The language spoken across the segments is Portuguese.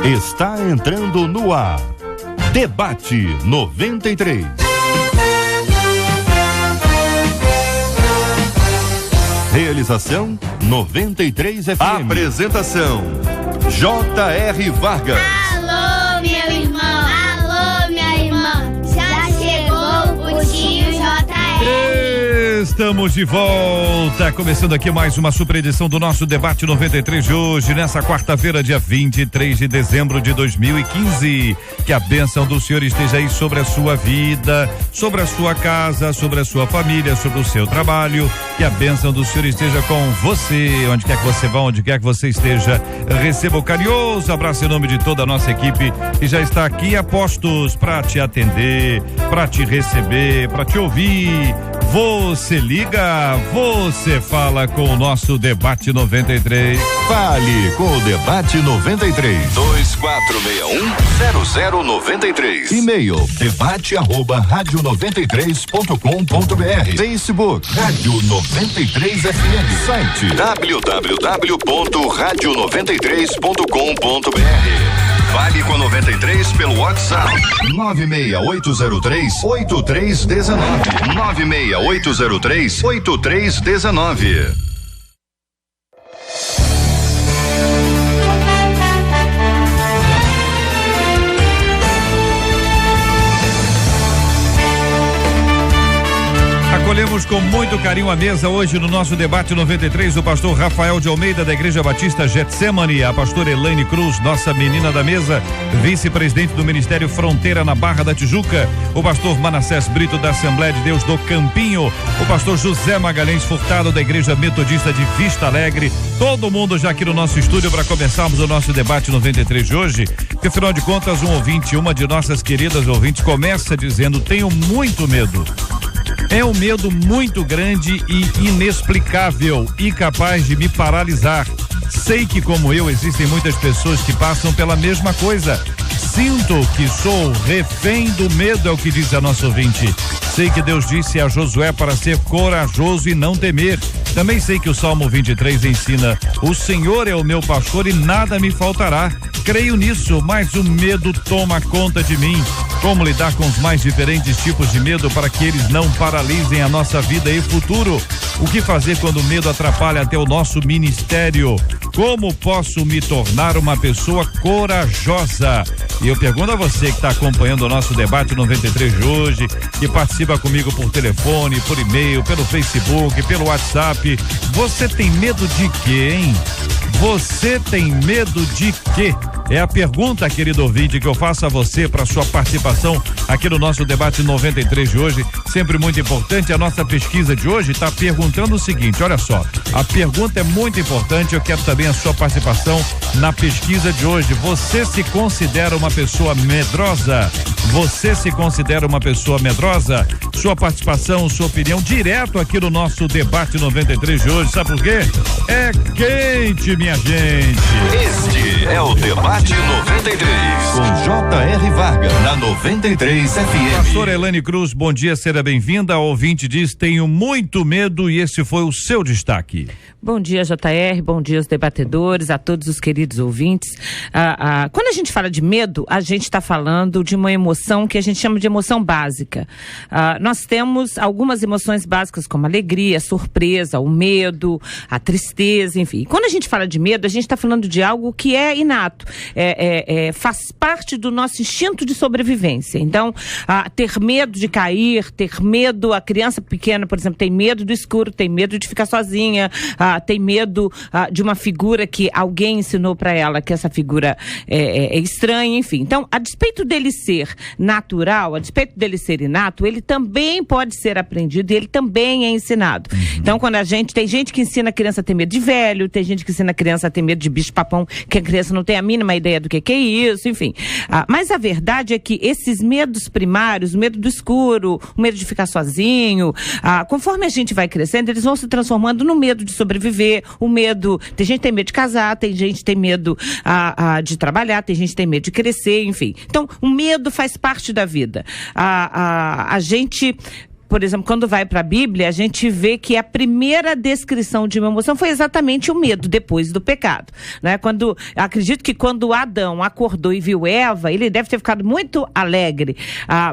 Está entrando no ar. Debate 93. Realização 93 FM. Apresentação J.R. Vargas. Alô, meu irmão. Alô, minha irmã. Já chegou o tio J.R. Estamos de volta, começando aqui mais uma super edição do nosso Debate 93 de hoje, nessa quarta-feira, dia 23 de dezembro de 2015. Que a bênção do Senhor esteja aí sobre a sua vida, sobre a sua casa, sobre a sua família, sobre o seu trabalho. Que a bênção do Senhor esteja com você, onde quer que você vá, onde quer que você esteja. Receba o carinhoso abraço em nome de toda a nossa equipe que já está aqui a postos para te atender, para te receber, para te ouvir. Você liga, você fala com o nosso Debate 93. Fale com o Debate 93. 2461-0093. E-mail debate@radio93.com.br. Facebook Rádio 93 FM. Site www.radio93.com.br. Fale com a 93 pelo WhatsApp 96803-8319. 96803-8319. Acolhemos com muito carinho a mesa hoje no nosso Debate 93 o pastor Rafael de Almeida da Igreja Batista Getsemane, a pastora Elaine Cruz, nossa menina da mesa, vice-presidente do Ministério Fronteira na Barra da Tijuca, o pastor Manassés Brito da Assembleia de Deus do Campinho, o pastor José Magalhães Furtado da Igreja Metodista de Vista Alegre, todo mundo já aqui no nosso estúdio para começarmos o nosso Debate 93 de hoje, porque afinal de contas uma de nossas queridas ouvintes começa dizendo: tenho muito medo. É um medo muito grande e inexplicável e capaz de me paralisar. Sei que, como eu, existem muitas pessoas que passam pela mesma coisa. Sinto que sou refém do medo, é o que diz a nossa ouvinte. Sei que Deus disse a Josué para ser corajoso e não temer. Também sei que o Salmo 23 ensina: o Senhor é o meu pastor e nada me faltará. Creio nisso, mas o medo toma conta de mim. Como lidar com os mais diferentes tipos de medo para que eles não paralisem a nossa vida e futuro? O que fazer quando o medo atrapalha até o nosso ministério? Como posso me tornar uma pessoa corajosa? E eu pergunto a você que está acompanhando o nosso Debate 93 de hoje, que participa comigo por telefone, por e-mail, pelo Facebook, pelo WhatsApp. Você tem medo de quê, hein? Você tem medo de quê? É a pergunta, querido ouvinte, que eu faço a você para sua participação aqui no nosso Debate 93 de hoje, sempre muito importante. A nossa pesquisa de hoje está perguntando o seguinte, olha só, a pergunta é muito importante, eu quero também a sua participação na pesquisa de hoje. Você se considera uma pessoa medrosa? Você se considera uma pessoa medrosa? Sua participação, sua opinião, direto aqui no nosso Debate 93 de hoje, sabe por quê? É quente, minha gente. Este é o Debate 93 com J.R. Vargas na 93 FM. Pastora Elaine Cruz, bom dia, seja bem-vinda. A ouvinte diz: tenho muito medo, e esse foi o seu destaque. Bom dia, J.R., bom dia aos debatedores, a todos os queridos ouvintes. Quando a gente fala de medo, a gente está falando de uma emoção que a gente chama de emoção básica. Nós temos algumas emoções básicas como a alegria, a surpresa, o medo, a tristeza, enfim. E quando a gente fala de medo, a gente está falando de algo que é inato, faz parte do nosso instinto de sobrevivência. Então, ter medo de cair, ter medo, a criança pequena, por exemplo, tem medo do escuro, tem medo de ficar sozinha, tem medo de uma figura que alguém ensinou para ela que essa figura é estranha, enfim. Então, a despeito dele ser natural, a despeito dele ser inato, ele também pode ser aprendido e ele também é ensinado. Então, quando tem gente que ensina a criança a ter medo de velho, tem gente que ensina a criança a ter medo de bicho-papão, que a criança não tem a mínima ideia do que é isso, enfim. Mas a verdade é que esses medos primários, o medo do escuro, o medo de ficar sozinho, conforme a gente vai crescendo, eles vão se transformando no medo de sobreviver, o medo, tem gente que tem medo de casar, tem gente que tem medo de trabalhar, tem gente que tem medo de crescer, enfim. Então, o medo faz parte da vida. A gente por exemplo, quando vai para a Bíblia, a gente vê que a primeira descrição de uma emoção foi exatamente o medo depois do pecado, né? Acredito que quando Adão acordou e viu Eva, ele deve ter ficado muito alegre,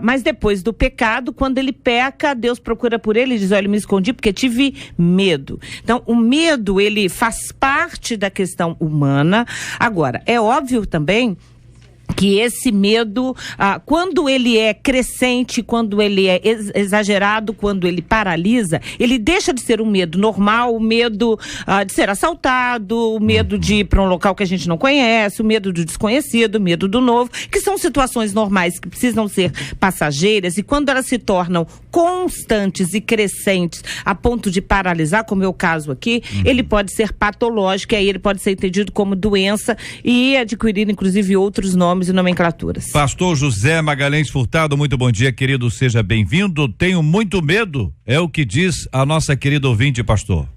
mas depois do pecado, quando ele peca, Deus procura por ele e diz: olha, eu me escondi porque tive medo. Então, o medo, ele faz parte da questão humana. Agora, é óbvio também que esse medo, quando ele é crescente, quando ele é exagerado, quando ele paralisa, ele deixa de ser um medo normal, o medo de ser assaltado, o medo de ir para um local que a gente não conhece, o medo do desconhecido, o medo do novo, que são situações normais que precisam ser passageiras, e quando elas se tornam constantes e crescentes a ponto de paralisar, como é o caso aqui, ele pode ser patológico, e aí ele pode ser entendido como doença e adquirir, inclusive, outros nomes e nomenclaturas. Pastor José Magalhães Furtado, muito bom dia, querido, seja bem-vindo. Tenho muito medo, é o que diz a nossa querida ouvinte, pastor.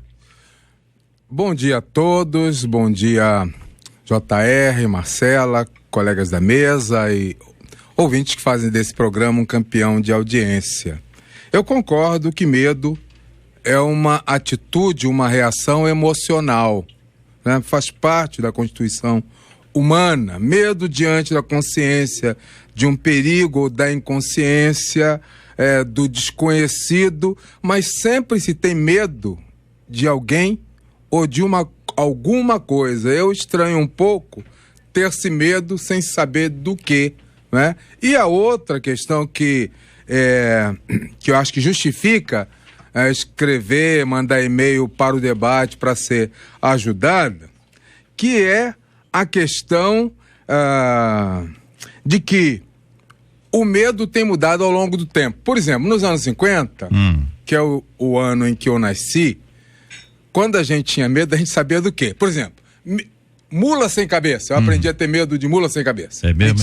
Bom dia a todos, bom dia JR, Marcela, colegas da mesa e ouvintes que fazem desse programa um campeão de audiência. Eu concordo que medo é uma atitude, uma reação emocional, né? Faz parte da constituição humana. Medo diante da consciência de um perigo ou da inconsciência, do desconhecido, mas sempre se tem medo de alguém ou de alguma coisa. Eu estranho um pouco ter-se medo sem saber do que, né? E a outra questão que eu acho que justifica escrever, mandar e-mail para o debate para ser ajudada, que é a questão de que o medo tem mudado ao longo do tempo. Por exemplo, nos anos 50, que é o ano em que eu nasci, quando a gente tinha medo, a gente sabia do quê? Por exemplo, mula sem cabeça. Eu aprendi a ter medo de mula sem cabeça. É mesmo,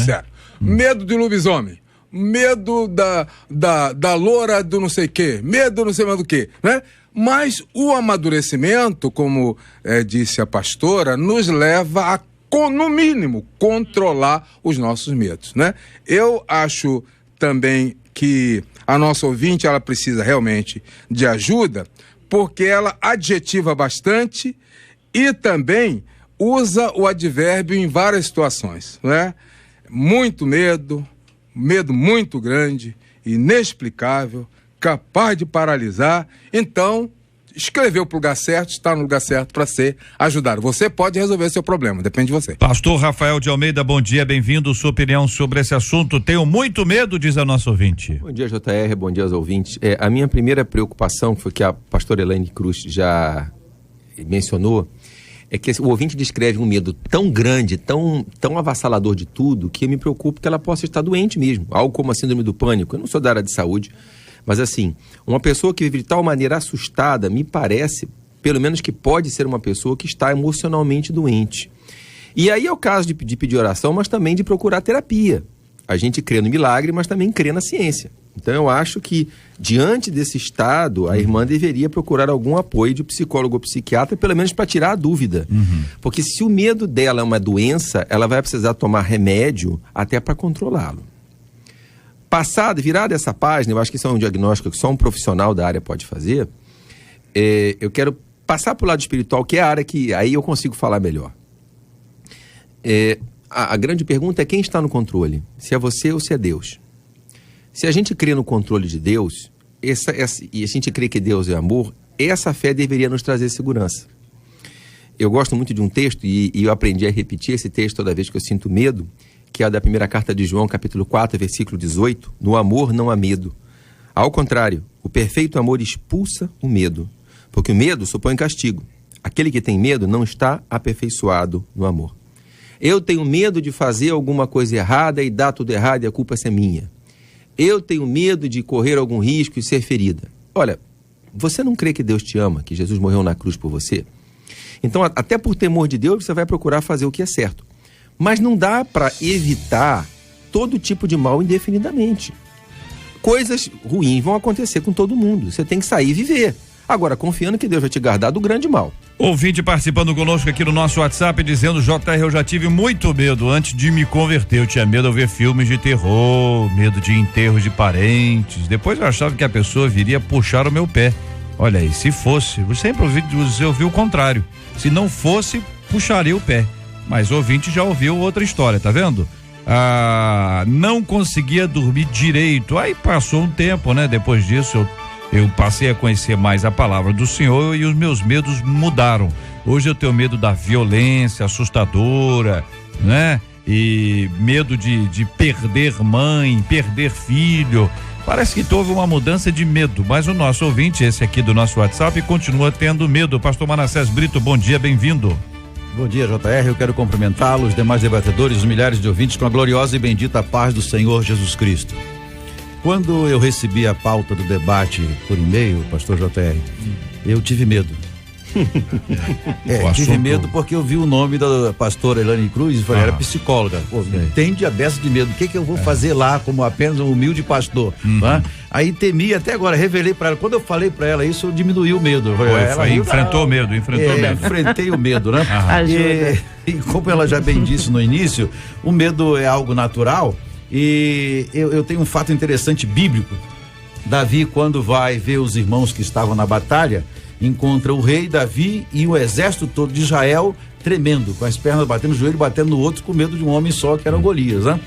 Medo de lobisomem. Medo da loura do não sei o quê. Medo não sei mais do quê, né? Mas o amadurecimento, como disse a pastora, nos leva a, no mínimo, controlar os nossos medos, né? Eu acho também que a nossa ouvinte, ela precisa realmente de ajuda, porque ela adjetiva bastante e também usa o advérbio em várias situações, né? Muito medo, medo muito grande, inexplicável, capaz de paralisar. Então, escreveu para o lugar certo, está no lugar certo para ser ajudado. Você pode resolver seu problema, depende de você. Pastor Rafael de Almeida, bom dia, bem-vindo. Sua opinião sobre esse assunto. Tenho muito medo, diz a nossa ouvinte. Bom dia, JR, bom dia aos ouvintes. A minha primeira preocupação, foi que a pastora Elaine Cruz já mencionou, é que o ouvinte descreve um medo tão grande, tão avassalador de tudo, que eu me preocupo que ela possa estar doente mesmo, algo como a síndrome do pânico. Eu não sou da área de saúde, mas assim, uma pessoa que vive de tal maneira assustada, me parece, pelo menos que pode ser uma pessoa que está emocionalmente doente. E aí é o caso de pedir oração, mas também de procurar terapia. A gente crê no milagre, mas também crê na ciência. Então eu acho que, diante desse estado, a irmã deveria procurar algum apoio de psicólogo ou psiquiatra, pelo menos para tirar a dúvida. Porque se o medo dela é uma doença, ela vai precisar tomar remédio até para controlá-lo. Virada essa página, eu acho que isso é um diagnóstico que só um profissional da área pode fazer, eu quero passar para o lado espiritual, que é a área que aí eu consigo falar melhor. A grande pergunta é quem está no controle, se é você ou se é Deus. Se a gente crê no controle de Deus, e a gente crê que Deus é amor, essa fé deveria nos trazer segurança. Eu gosto muito de um texto, e eu aprendi a repetir esse texto toda vez que eu sinto medo, que é da primeira carta de João, capítulo 4, versículo 18, no amor não há medo. Ao contrário, o perfeito amor expulsa o medo, porque o medo supõe castigo. Aquele que tem medo não está aperfeiçoado no amor. Eu tenho medo de fazer alguma coisa errada e dar tudo errado e a culpa é minha. Eu tenho medo de correr algum risco e ser ferida. Olha, você não crê que Deus te ama, que Jesus morreu na cruz por você? Então, até por temor de Deus, você vai procurar fazer o que é certo. Mas não dá para evitar todo tipo de mal indefinidamente. Coisas ruins vão acontecer com todo mundo. Você tem que sair e viver. Agora, confiando que Deus vai te guardar do grande mal. Ouvinte participando conosco aqui no nosso WhatsApp, dizendo: JR, eu já tive muito medo antes de me converter. Eu tinha medo de ver filmes de terror, medo de enterros de parentes. Depois eu achava que a pessoa viria puxar o meu pé. Olha aí, se fosse, eu sempre ouvi o contrário. Se não fosse, puxaria o pé. Mas o ouvinte já ouviu outra história, tá vendo? Não conseguia dormir direito. Aí passou um tempo, né? Depois disso eu passei a conhecer mais a palavra do Senhor e os meus medos mudaram. Hoje eu tenho medo da violência assustadora, né? E medo de perder mãe, perder filho. Parece que houve uma mudança de medo, mas o nosso ouvinte, esse aqui do nosso WhatsApp, continua tendo medo. Pastor Manassés Brito, bom dia, bem-vindo. Bom dia, JR, eu quero cumprimentá-los, os demais debatedores, os milhares de ouvintes, com a gloriosa e bendita paz do Senhor Jesus Cristo. Quando eu recebi a pauta do debate por e-mail, pastor JR, eu tive medo. Tive medo porque eu vi o nome da pastora Elaine Cruz e falei, era psicóloga. Pô, tem diabetes de medo, o que eu vou fazer lá como apenas um humilde pastor? Aí temi, até agora, revelei para ela. Quando eu falei para ela isso, eu diminuí o medo. Enfrentou o medo. Enfrentei o medo, né? E como ela já bem disse no início, o medo é algo natural. E eu tenho um fato interessante bíblico. Davi, quando vai ver os irmãos que estavam na batalha, encontra o rei Davi e o exército todo de Israel tremendo, com as pernas batendo, o joelho batendo no outro, com medo de um homem só, que era Golias, né?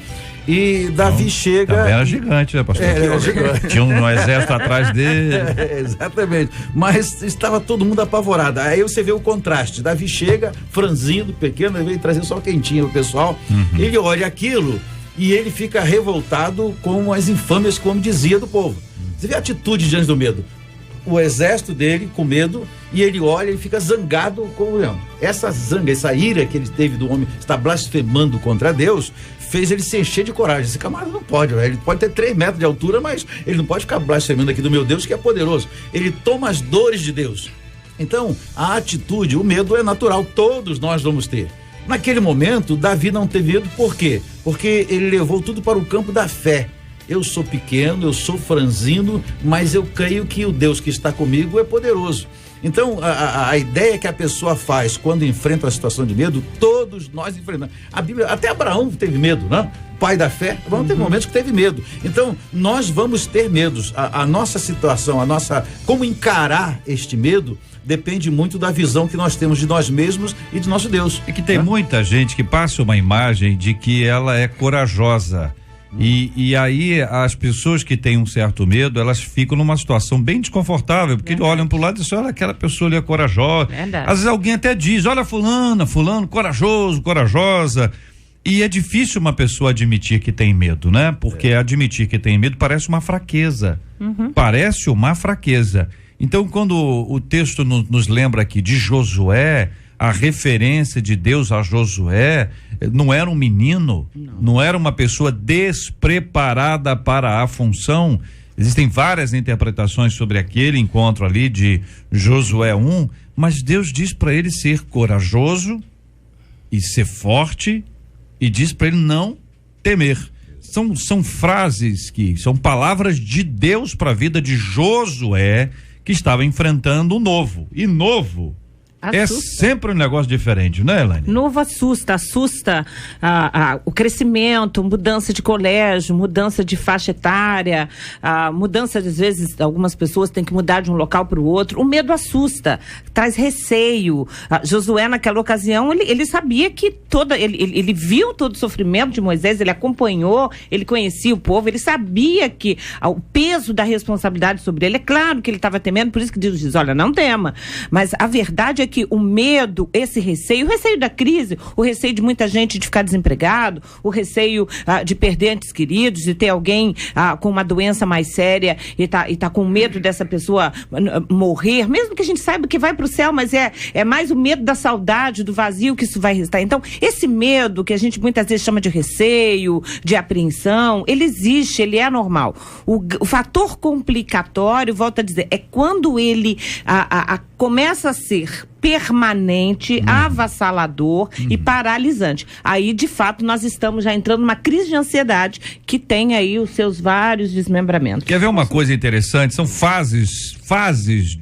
E Davi chega... Também era gigante, né, pastor? Era gigante. Tinha um exército atrás dele. Exatamente. Mas estava todo mundo apavorado. Aí você vê o contraste. Davi chega, franzindo, pequeno, ele veio trazer só quentinho pro pessoal. Ele olha aquilo e ele fica revoltado com as infâmias, como dizia do povo. Você vê a atitude diante do medo. O exército dele com medo, e ele olha e fica zangado com o leão. Essa zanga, essa ira que ele teve do homem estar blasfemando contra Deus, fez ele se encher de coragem. Esse camarada não pode, ele pode ter 3 metros de altura, mas ele não pode ficar blasfemando aqui do meu Deus, que é poderoso. Ele toma as dores de Deus. Então, a atitude, o medo é natural, todos nós vamos ter. Naquele momento, Davi não teve medo, por quê? Porque ele levou tudo para o campo da fé. Eu sou pequeno, eu sou franzino, mas eu creio que o Deus que está comigo é poderoso. Então, a ideia que a pessoa faz quando enfrenta a situação de medo, todos nós enfrentamos. A Bíblia, até Abraão teve medo, né? Pai da fé, Abraão teve momentos que teve medo. Então, nós vamos ter medos. A nossa situação, como encarar este medo, depende muito da visão que nós temos de nós mesmos e de nosso Deus. É que tem muita gente que passa uma imagem de que ela é corajosa. E aí as pessoas que têm um certo medo, elas ficam numa situação bem desconfortável, porque olham pro lado e dizem, olha, aquela pessoa ali é corajosa. Às vezes alguém até diz, olha fulano, corajoso, corajosa. E é difícil uma pessoa admitir que tem medo, né? Porque admitir que tem medo parece uma fraqueza. Parece uma fraqueza. Então, quando o texto nos lembra aqui de Josué, a referência de Deus a Josué não era um menino, não era uma pessoa despreparada para a função. Existem várias interpretações sobre aquele encontro ali de Josué 1, mas Deus diz para ele ser corajoso e ser forte e diz para ele não temer. São frases que são palavras de Deus para a vida de Josué, que estava enfrentando o novo. E novo é sempre um negócio diferente, né, Elaine? Novo assusta o crescimento, mudança de colégio, mudança de faixa etária, mudança, às vezes, algumas pessoas têm que mudar de um local para o outro. O medo assusta, traz receio. Josué, naquela ocasião, ele sabia que ele viu todo o sofrimento de Moisés, ele acompanhou, ele conhecia o povo, ele sabia que o peso da responsabilidade sobre ele, é claro que ele estava temendo, por isso que Deus diz, olha, não tema. Mas a verdade é que o medo, esse receio, o receio da crise, o receio de muita gente de ficar desempregado, o receio de perder entes queridos, de ter alguém com uma doença mais séria e tá com medo dessa pessoa morrer, mesmo que a gente saiba que vai para o céu, mas é mais o medo da saudade, do vazio que isso vai restar. Então, esse medo que a gente muitas vezes chama de receio, de apreensão, ele existe, ele é normal. O fator complicatório, volto a dizer, é quando ele começa a ser permanente, avassalador e paralisante. Aí, de fato, nós estamos já entrando numa crise de ansiedade que tem aí os seus vários desmembramentos. Quer ver uma coisa interessante? São fases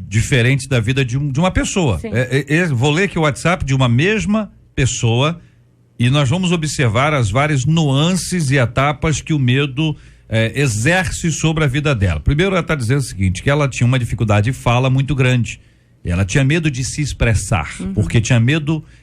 diferentes da vida de uma pessoa. Vou ler aqui o WhatsApp de uma mesma pessoa e nós vamos observar as várias nuances e etapas que o medo exerce sobre a vida dela. Primeiro, ela está dizendo o seguinte, que ela tinha uma dificuldade de fala muito grande. Ela tinha medo de se expressar, porque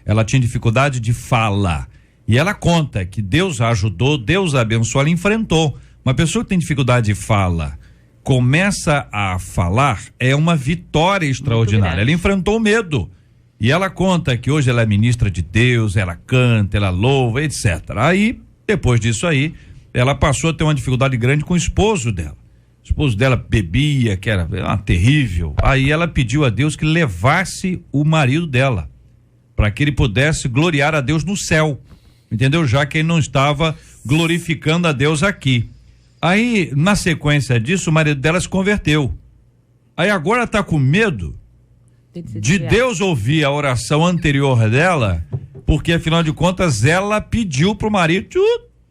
ela tinha dificuldade de fala. E ela conta que Deus a ajudou, Deus a abençoou, ela enfrentou. Uma pessoa que tem dificuldade de fala, começa a falar, é uma vitória extraordinária. Ela enfrentou o medo. E ela conta que hoje ela é ministra de Deus, ela canta, ela louva, etc. Aí, depois disso aí, ela passou a ter uma dificuldade grande com o esposo dela. O esposo dela bebia, que era terrível. Aí ela pediu a Deus que levasse o marido dela, para que ele pudesse gloriar a Deus no céu, entendeu? Já que ele não estava glorificando a Deus aqui. Aí, na sequência disso, o marido dela se converteu. Aí agora está com medo de Deus ouvir a oração anterior dela, porque afinal de contas ela pediu pro marido,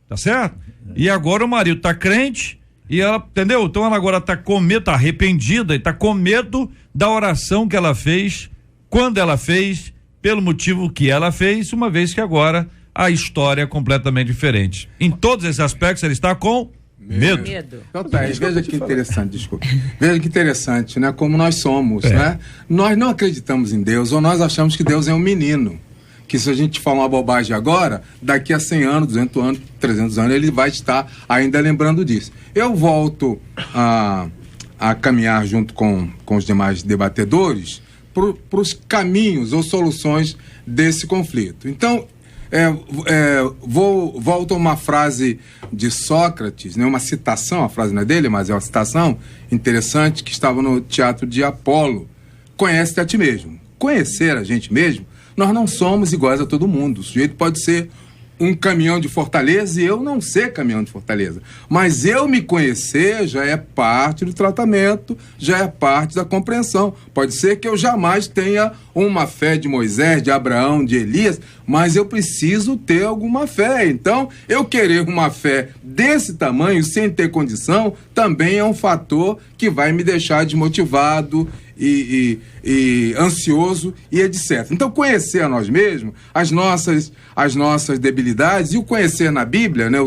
tá certo? E agora o marido tá crente e ela, entendeu? Então ela agora tá com medo, tá arrependida e tá com medo da oração que ela fez, quando ela fez, pelo motivo que ela fez, uma vez que agora a história é completamente diferente. Em todos esses aspectos ela está com medo. Então, veja que interessante, desculpa. Veja que interessante, né? Como nós somos, né? Nós não acreditamos em Deus, ou nós achamos que Deus é um menino. Que se a gente falar uma bobagem agora, daqui a 100 anos, 200 anos, 300 anos, ele vai estar ainda lembrando disso. Eu volto a caminhar junto com os demais debatedores para os caminhos ou soluções desse conflito. Então, volto a uma frase de Sócrates, né? Uma citação, a frase não é dele, mas é uma citação interessante que estava no Teatro de Apolo. Conhece-te a ti mesmo. Conhecer a gente mesmo, nós não somos iguais a todo mundo. O sujeito pode ser um caminhão de Fortaleza e eu não ser caminhão de Fortaleza. Mas eu me conhecer já é parte do tratamento, já é parte da compreensão. Pode ser que eu jamais tenha uma fé de Moisés, de Abraão, de Elias, mas eu preciso ter alguma fé. Então, eu querer uma fé desse tamanho, sem ter condição, também é um fator que vai me deixar desmotivado e ansioso e etc. Então, conhecer a nós mesmos, as nossas debilidades, e o conhecer na Bíblia, né,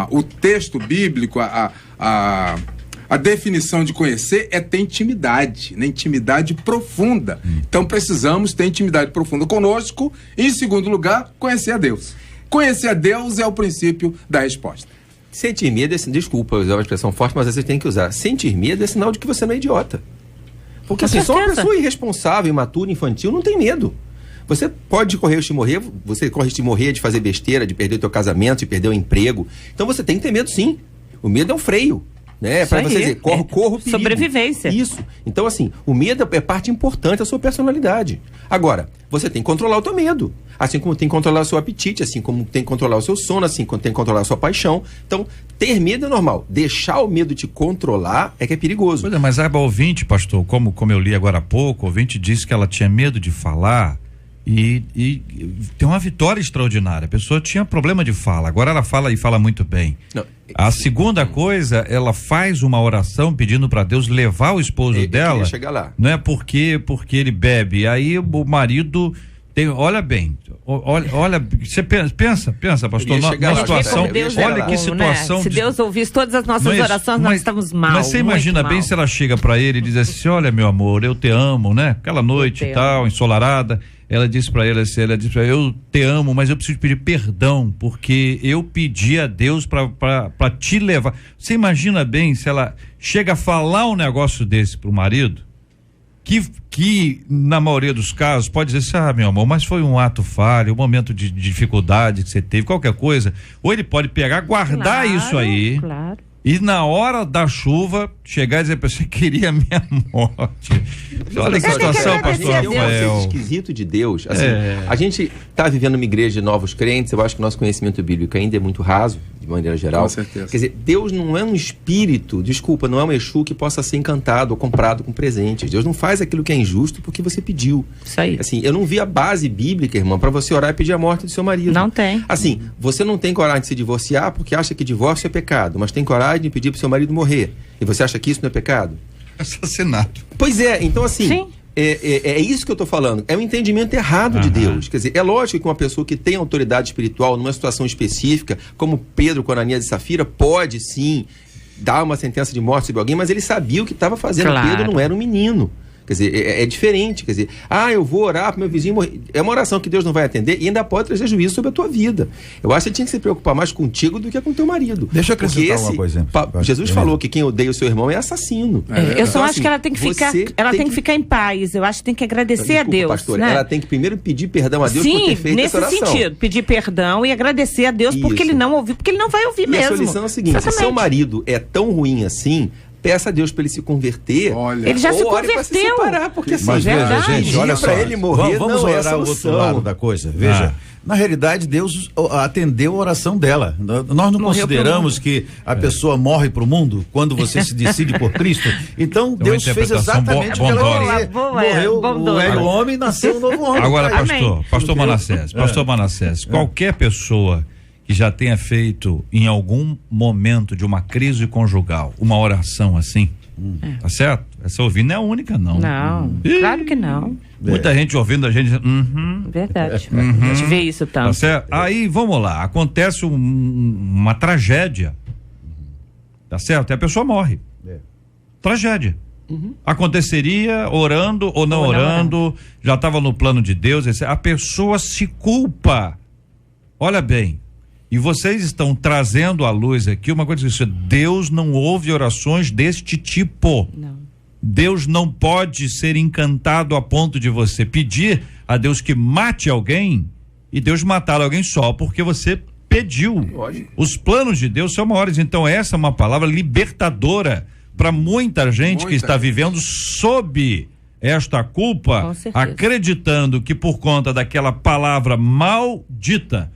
o texto bíblico, a definição de conhecer é ter intimidade, né, intimidade profunda. Então, precisamos ter intimidade profunda conosco e, em segundo lugar, conhecer a Deus. Conhecer a Deus é o princípio da resposta. Sentir medo é, desculpa usar uma expressão forte, mas você tem que usar. Sentir medo é sinal de que você não é idiota. Porque assim, só uma pessoa irresponsável, imatura, infantil, não tem medo. Você pode correr o risco de morrer, você corre o risco de morrer, de fazer besteira, de perder o teu casamento, de perder o emprego. Então você tem que ter medo, sim. O medo é um freio, né? Para você dizer, corro perigo. Sobrevivência. Isso. Então assim, o medo é parte importante da sua personalidade. Agora, você tem que controlar o teu medo. Assim como tem que controlar o seu apetite, assim como tem que controlar o seu sono, assim como tem que controlar a sua paixão. Então, ter medo é normal. Deixar o medo te controlar é que é perigoso. Pois é, mas a ouvinte, pastor, como eu li agora há pouco, o ouvinte disse que ela tinha medo de falar e tem uma vitória extraordinária. A pessoa tinha problema de fala, agora ela fala e fala muito bem. Não. A segunda coisa, ela faz uma oração pedindo para Deus levar o esposo dela, chegar lá. Não é porque ele bebe. Aí o marido olha bem, olha, você pensa, pastor, na situação, olha que situação. Né? Se Deus ouvisse todas as nossas orações, nós estamos mal. Mas você imagina bem se ela chega para ele e diz assim, olha meu amor, eu te amo, né? Aquela noite e tal, ensolarada, ela disse para ele assim, eu te amo, mas eu preciso pedir perdão, porque eu pedi a Deus para te levar. Você imagina bem se ela chega a falar um negócio desse pro marido? Que na maioria dos casos pode dizer assim, meu amor, mas foi um ato falho, um momento de dificuldade que você teve, qualquer coisa, ou ele pode pegar, guardar isso aí E na hora da chuva, chegar e dizer pra você que queria a minha morte. Olha que situação, pastor Rafael. É esquisito de Deus. Assim, a gente está vivendo uma igreja de novos crentes, eu acho que o nosso conhecimento bíblico ainda é muito raso, de maneira geral. Com certeza. Quer dizer, Deus não é um espírito, desculpa, não é um Exu que possa ser encantado ou comprado com presentes. Deus não faz aquilo que é injusto porque você pediu. Isso aí. Assim, eu não vi a base bíblica, irmã, para você orar e pedir a morte do seu marido. Não tem. Assim, você não tem coragem de se divorciar porque acha que divórcio é pecado, mas tem coragem de pedir pro seu marido morrer. E você acha que isso não é pecado? Assassinato. Pois é, então assim, Sim. é isso que eu estou falando. É um entendimento errado de Deus. Quer dizer, é lógico que uma pessoa que tem autoridade espiritual numa situação específica, como Pedro com Ananias e Safira, pode sim dar uma sentença de morte sobre alguém, mas ele sabia o que estava fazendo. Claro. Pedro não era um menino. Quer dizer, é diferente. Quer dizer, eu vou orar para meu vizinho morrer. É uma oração que Deus não vai atender e ainda pode trazer juízo sobre a tua vida. Eu acho que você tinha que se preocupar mais contigo do que com teu marido. Deixa eu acrescentar uma coisa. Jesus falou que quem odeia o seu irmão é assassino. Eu só Então, acho assim, que ela tem que ficar, você tem que ficar em paz. Eu acho que tem que agradecer a Deus. Pastor, né? ela tem que primeiro pedir perdão a Deus por ter feito essa oração. Sim, nesse sentido, pedir perdão e agradecer a Deus porque ele não ouviu, porque ele não vai ouvir e mesmo. a solução é o seguinte: se seu marido é tão ruim assim, peça a Deus para ele se converter. Olha. Ele já se ou ore pra converteu. se separar, porque assim, Mas veja, verdade. gente, olha só. para ele morrer Vamos não é a orar o outro solução. lado da coisa. Veja, na realidade, Deus atendeu a oração dela. Nós não consideramos que a pessoa morre para o mundo quando você se decide por Cristo. Então, Deus fez exatamente o que ela queria. Morreu o velho homem e nasceu um novo homem. Agora, Amém. pastor Manassés, qualquer pessoa que já tenha feito em algum momento de uma crise conjugal uma oração assim, tá certo? Essa ouvindo é a única, não. Não, claro que não. Muita gente ouvindo a gente. Verdade. A gente vê isso tanto. Tá certo? Aí, vamos lá, acontece uma tragédia, tá certo? E a pessoa morre. Tragédia. Aconteceria orando ou não orando, já estava no plano de Deus, a pessoa se culpa. Olha bem, e vocês estão trazendo à luz aqui uma coisa que Deus não ouve orações deste tipo. Não. Deus não pode ser encantado a ponto de você pedir a Deus que mate alguém e Deus matar alguém só porque você pediu. Lógico. Os planos de Deus são maiores, então essa é uma palavra libertadora para muita gente que está vivendo sob esta culpa, acreditando que por conta daquela palavra maldita,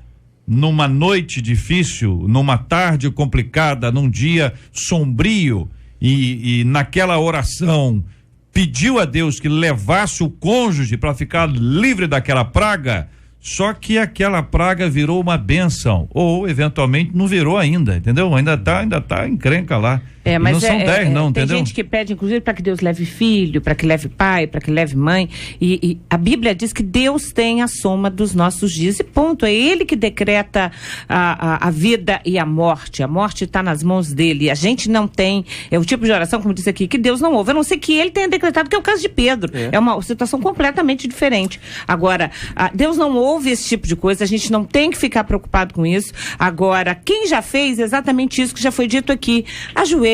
numa noite difícil, numa tarde complicada, num dia sombrio, e naquela oração pediu a Deus que levasse o cônjuge para ficar livre daquela praga, só que aquela praga virou uma bênção, ou eventualmente não virou ainda, entendeu? Ainda tá encrenca lá. Mas não são 10 não, tem entendeu? gente que pede, inclusive, para que Deus leve filho, para que leve pai, para que leve mãe, e a Bíblia diz que Deus tem a soma dos nossos dias e ponto, é Ele que decreta a vida e a morte está nas mãos dele, e a gente não tem, é o tipo de oração, como disse aqui, que Deus não ouve, a não ser que Ele tenha decretado, que é o caso de Pedro, é uma situação completamente diferente. Agora, Deus não ouve esse tipo de coisa, a gente não tem que ficar preocupado com isso. Agora, quem já fez exatamente isso que já foi dito aqui, ajoelha,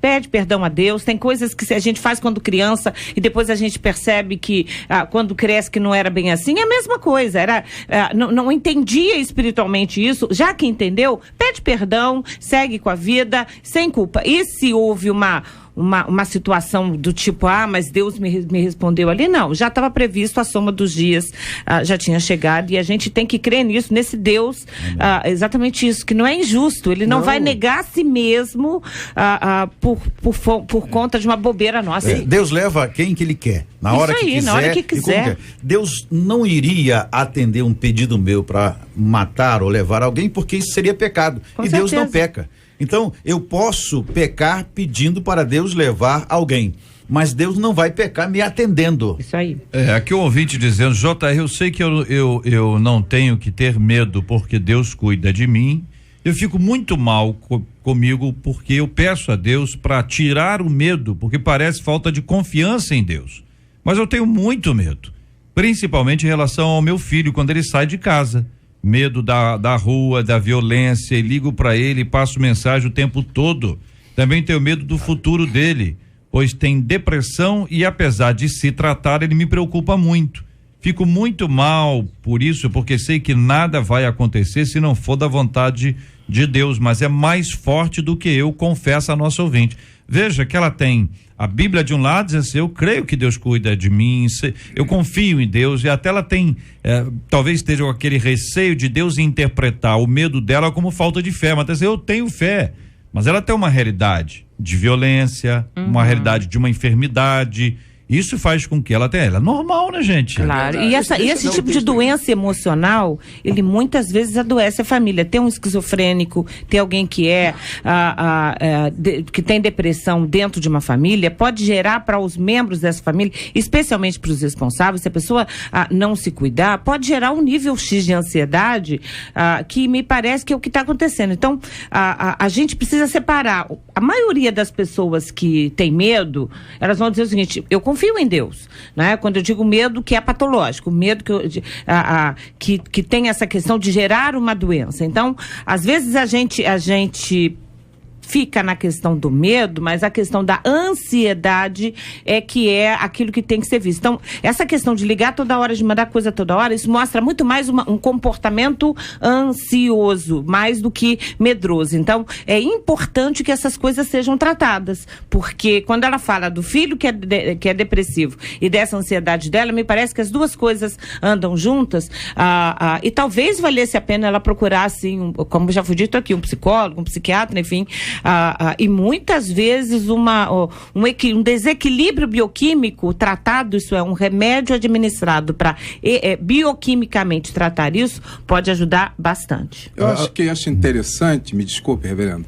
pede perdão a Deus. Tem coisas que a gente faz quando criança e depois a gente percebe que quando cresce que não era bem assim, é a mesma coisa, não entendia espiritualmente isso, já que entendeu, pede perdão, segue com a vida, sem culpa. E se houve uma situação do tipo, mas Deus me respondeu ali, não, já estava previsto, a soma dos dias já tinha chegado, e a gente tem que crer nisso, nesse Deus, exatamente isso, que não é injusto, ele não vai negar a si mesmo por conta de uma bobeira nossa. Deus leva quem que ele quer, na hora que quiser. Deus não iria atender um pedido meu para matar ou levar alguém, porque isso seria pecado, e Deus não peca. Então, eu posso pecar pedindo para Deus levar alguém, mas Deus não vai pecar me atendendo. Isso aí. Aqui o ouvinte dizendo, JR, eu sei que eu não tenho que ter medo porque Deus cuida de mim. Eu fico muito mal comigo porque eu peço a Deus para tirar o medo, porque parece falta de confiança em Deus. Mas eu tenho muito medo, principalmente em relação ao meu filho quando ele sai de casa. Medo da rua, da violência, e ligo para ele e passo mensagem o tempo todo. Também tenho medo do futuro dele, pois tem depressão e apesar de se tratar, ele me preocupa muito. Fico muito mal por isso, porque sei que nada vai acontecer se não for da vontade de Deus, mas é mais forte do que eu, confessa a nossa ouvinte. Veja que ela tem a Bíblia de um lado, diz assim, eu creio que Deus cuida de mim, eu confio em Deus, e até ela tem, talvez esteja com aquele receio de Deus interpretar o medo dela como falta de fé, mas eu tenho fé, mas ela tem uma realidade de violência, uma realidade de uma enfermidade. Isso faz com que ela tenha, ela é normal, né, gente? Claro, e esse tipo de doença emocional, ele muitas vezes adoece a família. Tem um esquizofrênico, tem alguém que que tem depressão dentro de uma família, pode gerar para os membros dessa família, especialmente para os responsáveis, se a pessoa não se cuidar, pode gerar um nível X de ansiedade, que me parece que é o que está acontecendo. Então, a gente precisa separar. A maioria das pessoas que tem medo, elas vão dizer o seguinte, eu confio em Deus, né? Quando eu digo medo que é patológico, medo que tem essa questão de gerar uma doença. Então, às vezes a gente fica na questão do medo, mas a questão da ansiedade é que é aquilo que tem que ser visto. Então, essa questão de ligar toda hora, de mandar coisa toda hora, isso mostra muito mais um comportamento ansioso, mais do que medroso. Então, é importante que essas coisas sejam tratadas, porque quando ela fala do filho que é depressivo e dessa ansiedade dela, me parece que as duas coisas andam juntas, e talvez valesse a pena ela procurar, assim, como já foi dito aqui, um psicólogo, um psiquiatra, enfim, e muitas vezes um desequilíbrio bioquímico tratado, isso é, um remédio administrado para bioquimicamente tratar isso, pode ajudar bastante. Eu acho interessante, me desculpe, reverendo,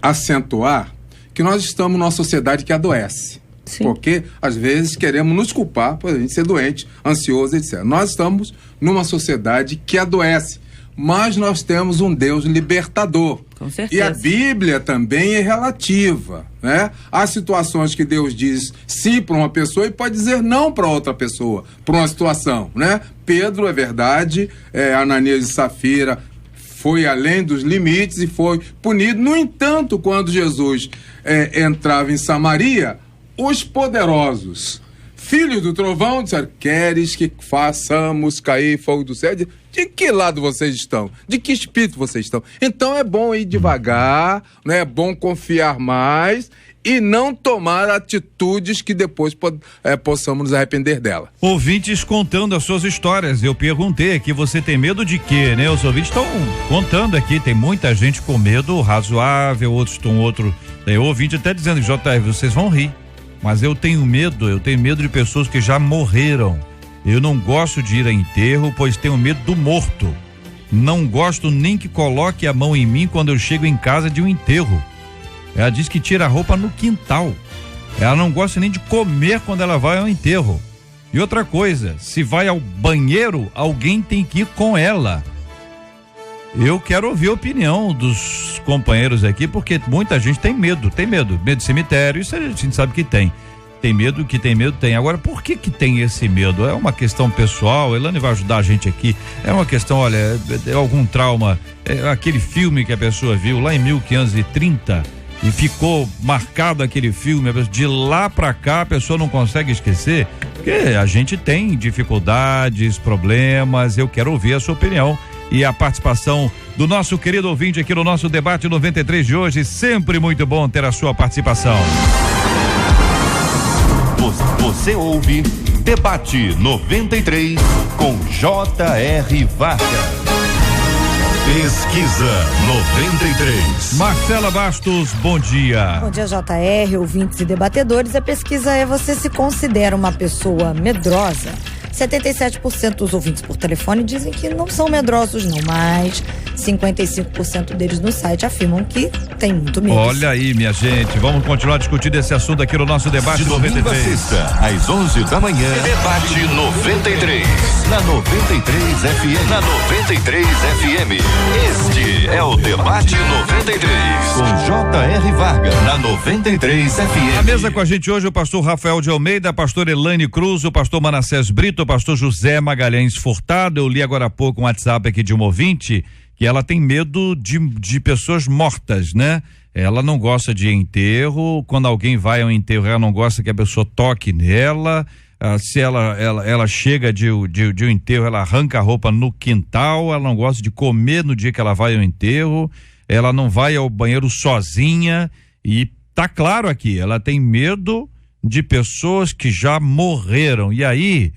acentuar que nós estamos numa sociedade que adoece. Sim. Porque, às vezes, queremos nos culpar por a gente ser doente, ansioso, etc. Nós estamos numa sociedade que adoece, mas nós temos um Deus libertador. Com certeza. E a Bíblia também é relativa, né? Há situações que Deus diz sim para uma pessoa e pode dizer não para outra pessoa, para uma situação, né? Pedro, é verdade, Ananias e Safira foi além dos limites e foi punido. No entanto, quando Jesus entrava em Samaria, os poderosos, filhos do trovão, disseram, queres que façamos cair fogo do céu? De que lado vocês estão? De que espírito vocês estão? Então é bom ir devagar, né? É bom confiar mais e não tomar atitudes que depois possamos nos arrepender dela. Ouvintes contando as suas histórias. Eu perguntei aqui, você tem medo de quê, né? Os ouvintes estão contando aqui, tem muita gente com medo razoável, outros estão tem ouvinte até dizendo, JR, vocês vão rir, mas eu tenho medo de pessoas que já morreram. Eu não gosto de ir a enterro, pois tenho medo do morto. Não gosto nem que coloque a mão em mim quando eu chego em casa de um enterro. Ela diz que tira a roupa no quintal. Ela não gosta nem de comer quando ela vai ao enterro. E outra coisa, se vai ao banheiro, alguém tem que ir com ela. Eu quero ouvir a opinião dos companheiros aqui, porque muita gente tem medo de cemitério, isso a gente sabe que tem. Tem medo, tem. Agora, por que tem esse medo? É uma questão pessoal, Elane vai ajudar a gente aqui. É uma questão, olha, é algum trauma, aquele filme que a pessoa viu lá em 1530 e ficou marcado aquele filme, de lá pra cá a pessoa não consegue esquecer, porque a gente tem dificuldades, problemas. Eu quero ouvir a sua opinião e a participação do nosso querido ouvinte aqui no nosso debate 93 de hoje. Sempre muito bom ter a sua participação. Você ouve Debate 93 com J.R. Vargas. Pesquisa 93. Marcela Bastos, bom dia. Bom dia, JR, ouvintes e debatedores. A pesquisa é: você se considera uma pessoa medrosa? 77% dos ouvintes por telefone dizem que não são medrosos, não, mas 55% deles no site afirmam que tem muito medo. Olha aí, minha gente, vamos continuar discutindo esse assunto aqui no nosso debate de 93. Sexta, às 11 da manhã. Debate 93. Na 93 FM. Na 93 FM. Este é o Debate 93. Com J.R. Vargas. Na 93 FM. A mesa com a gente hoje o pastor Rafael de Almeida, a pastora Elaine Cruz, o pastor Manassés Brito, o pastor José Magalhães Furtado. Eu li agora há pouco um WhatsApp aqui de uma ouvinte que ela tem medo de pessoas mortas, né? Ela não gosta de enterro, quando alguém vai ao enterro ela não gosta que a pessoa toque nela. se ela chega de um enterro, ela arranca a roupa no quintal, ela não gosta de comer no dia que ela vai ao enterro, ela não vai ao banheiro sozinha, e tá claro aqui, ela tem medo de pessoas que já morreram. E aí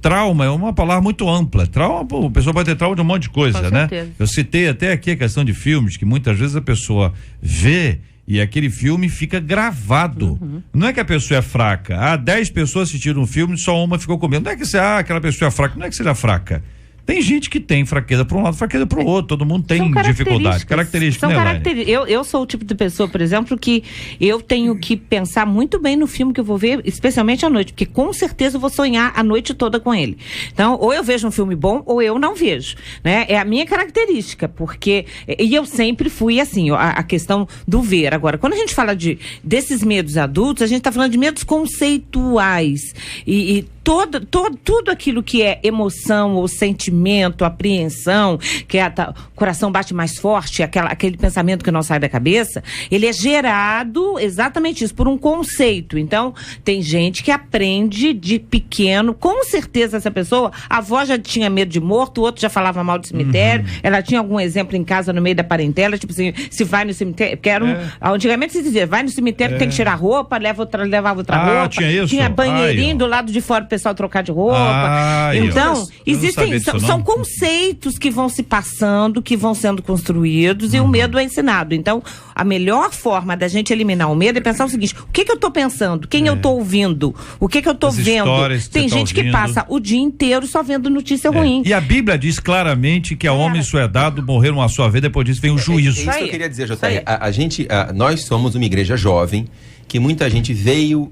trauma é uma palavra muito ampla. Trauma, a pessoa pode ter trauma de um monte de coisa, né? Eu citei até aqui a questão de filmes, que muitas vezes a pessoa vê e aquele filme fica gravado. Não é que a pessoa é fraca. 10 pessoas assistiram um filme e só uma ficou com medo. Não é que aquela pessoa é fraca, não é que seja fraca. Tem gente que tem fraqueza para um lado, fraqueza para o outro. Todo mundo tem dificuldade. Características, né, eu sou o tipo de pessoa, por exemplo, que eu tenho que pensar muito bem no filme que eu vou ver, especialmente à noite, porque com certeza eu vou sonhar a noite toda com ele. Então, ou eu vejo um filme bom, ou eu não vejo, né? É a minha característica, porque... E eu sempre fui assim, a questão do ver. Agora, quando a gente fala desses medos adultos, a gente está falando de medos conceituais. E tudo aquilo que é emoção ou sentimento, apreensão, que o coração bate mais forte, aquele pensamento que não sai da cabeça, ele é gerado exatamente isso, por um conceito. Então, tem gente que aprende de pequeno, com certeza essa pessoa, a avó já tinha medo de morto, o outro já falava mal do cemitério, ela tinha algum exemplo em casa no meio da parentela, tipo assim, se vai no cemitério, antigamente se dizia, vai no cemitério, tem que tirar roupa, levava outra roupa, tinha banheirinho do lado de fora, pessoal trocar de roupa. Então, existem, são conceitos que vão se passando, que vão sendo construídos, e o medo é ensinado. Então, a melhor forma da gente eliminar o medo é pensar o seguinte: o que eu tô pensando? Quem eu tô ouvindo? O que eu tô vendo? Tem gente que passa o dia inteiro só vendo notícia ruim. E a Bíblia diz claramente que a homem isso é dado, morreram a sua vez, depois disso vem o juízo. Isso que eu queria dizer, JR. Nós somos uma igreja jovem, que muita gente veio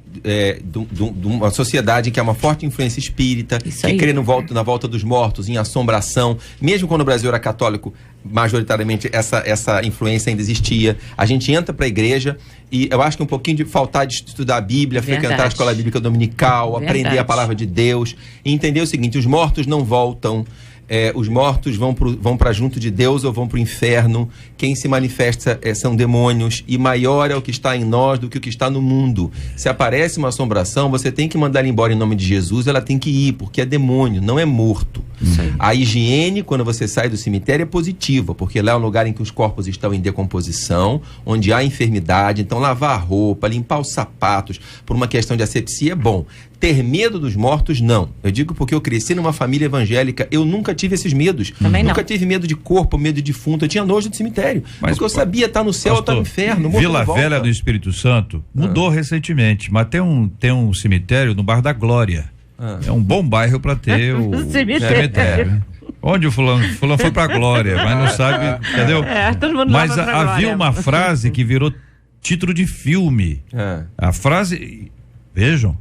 de uma sociedade que é uma forte influência espírita, que crê na volta dos mortos, em assombração. Mesmo quando o Brasil era católico, majoritariamente essa influência ainda existia. A gente entra para a igreja e eu acho que um pouquinho de faltar de estudar a Bíblia, frequentar a escola bíblica dominical, aprender a palavra de Deus e entender o seguinte: os mortos não voltam. Os mortos vão para junto de Deus ou vão para o inferno. Quem se manifesta são demônios, e maior é o que está em nós do que o que está no mundo. Se aparece uma assombração, você tem que mandar ela embora em nome de Jesus, ela tem que ir, porque é demônio, não é morto. A higiene, quando você sai do cemitério, é positiva, porque lá é um lugar em que os corpos estão em decomposição, onde há enfermidade. Então lavar a roupa, limpar os sapatos, por uma questão de asepsia, é bom. Ter medo dos mortos, não. Eu digo porque eu cresci numa família evangélica, eu nunca tive esses medos. Nunca tive medo de corpo, medo de defunto, eu tinha nojo de cemitério. Porque eu sabia, tá no céu ou tá no inferno. Vila Velha do Espírito Santo mudou recentemente, mas tem um cemitério no Bairro da Glória. É um bom bairro para ter o cemitério. Onde o fulano foi pra Glória, mas não sabe, entendeu? Mas havia uma frase que virou título de filme. A frase... Vejam,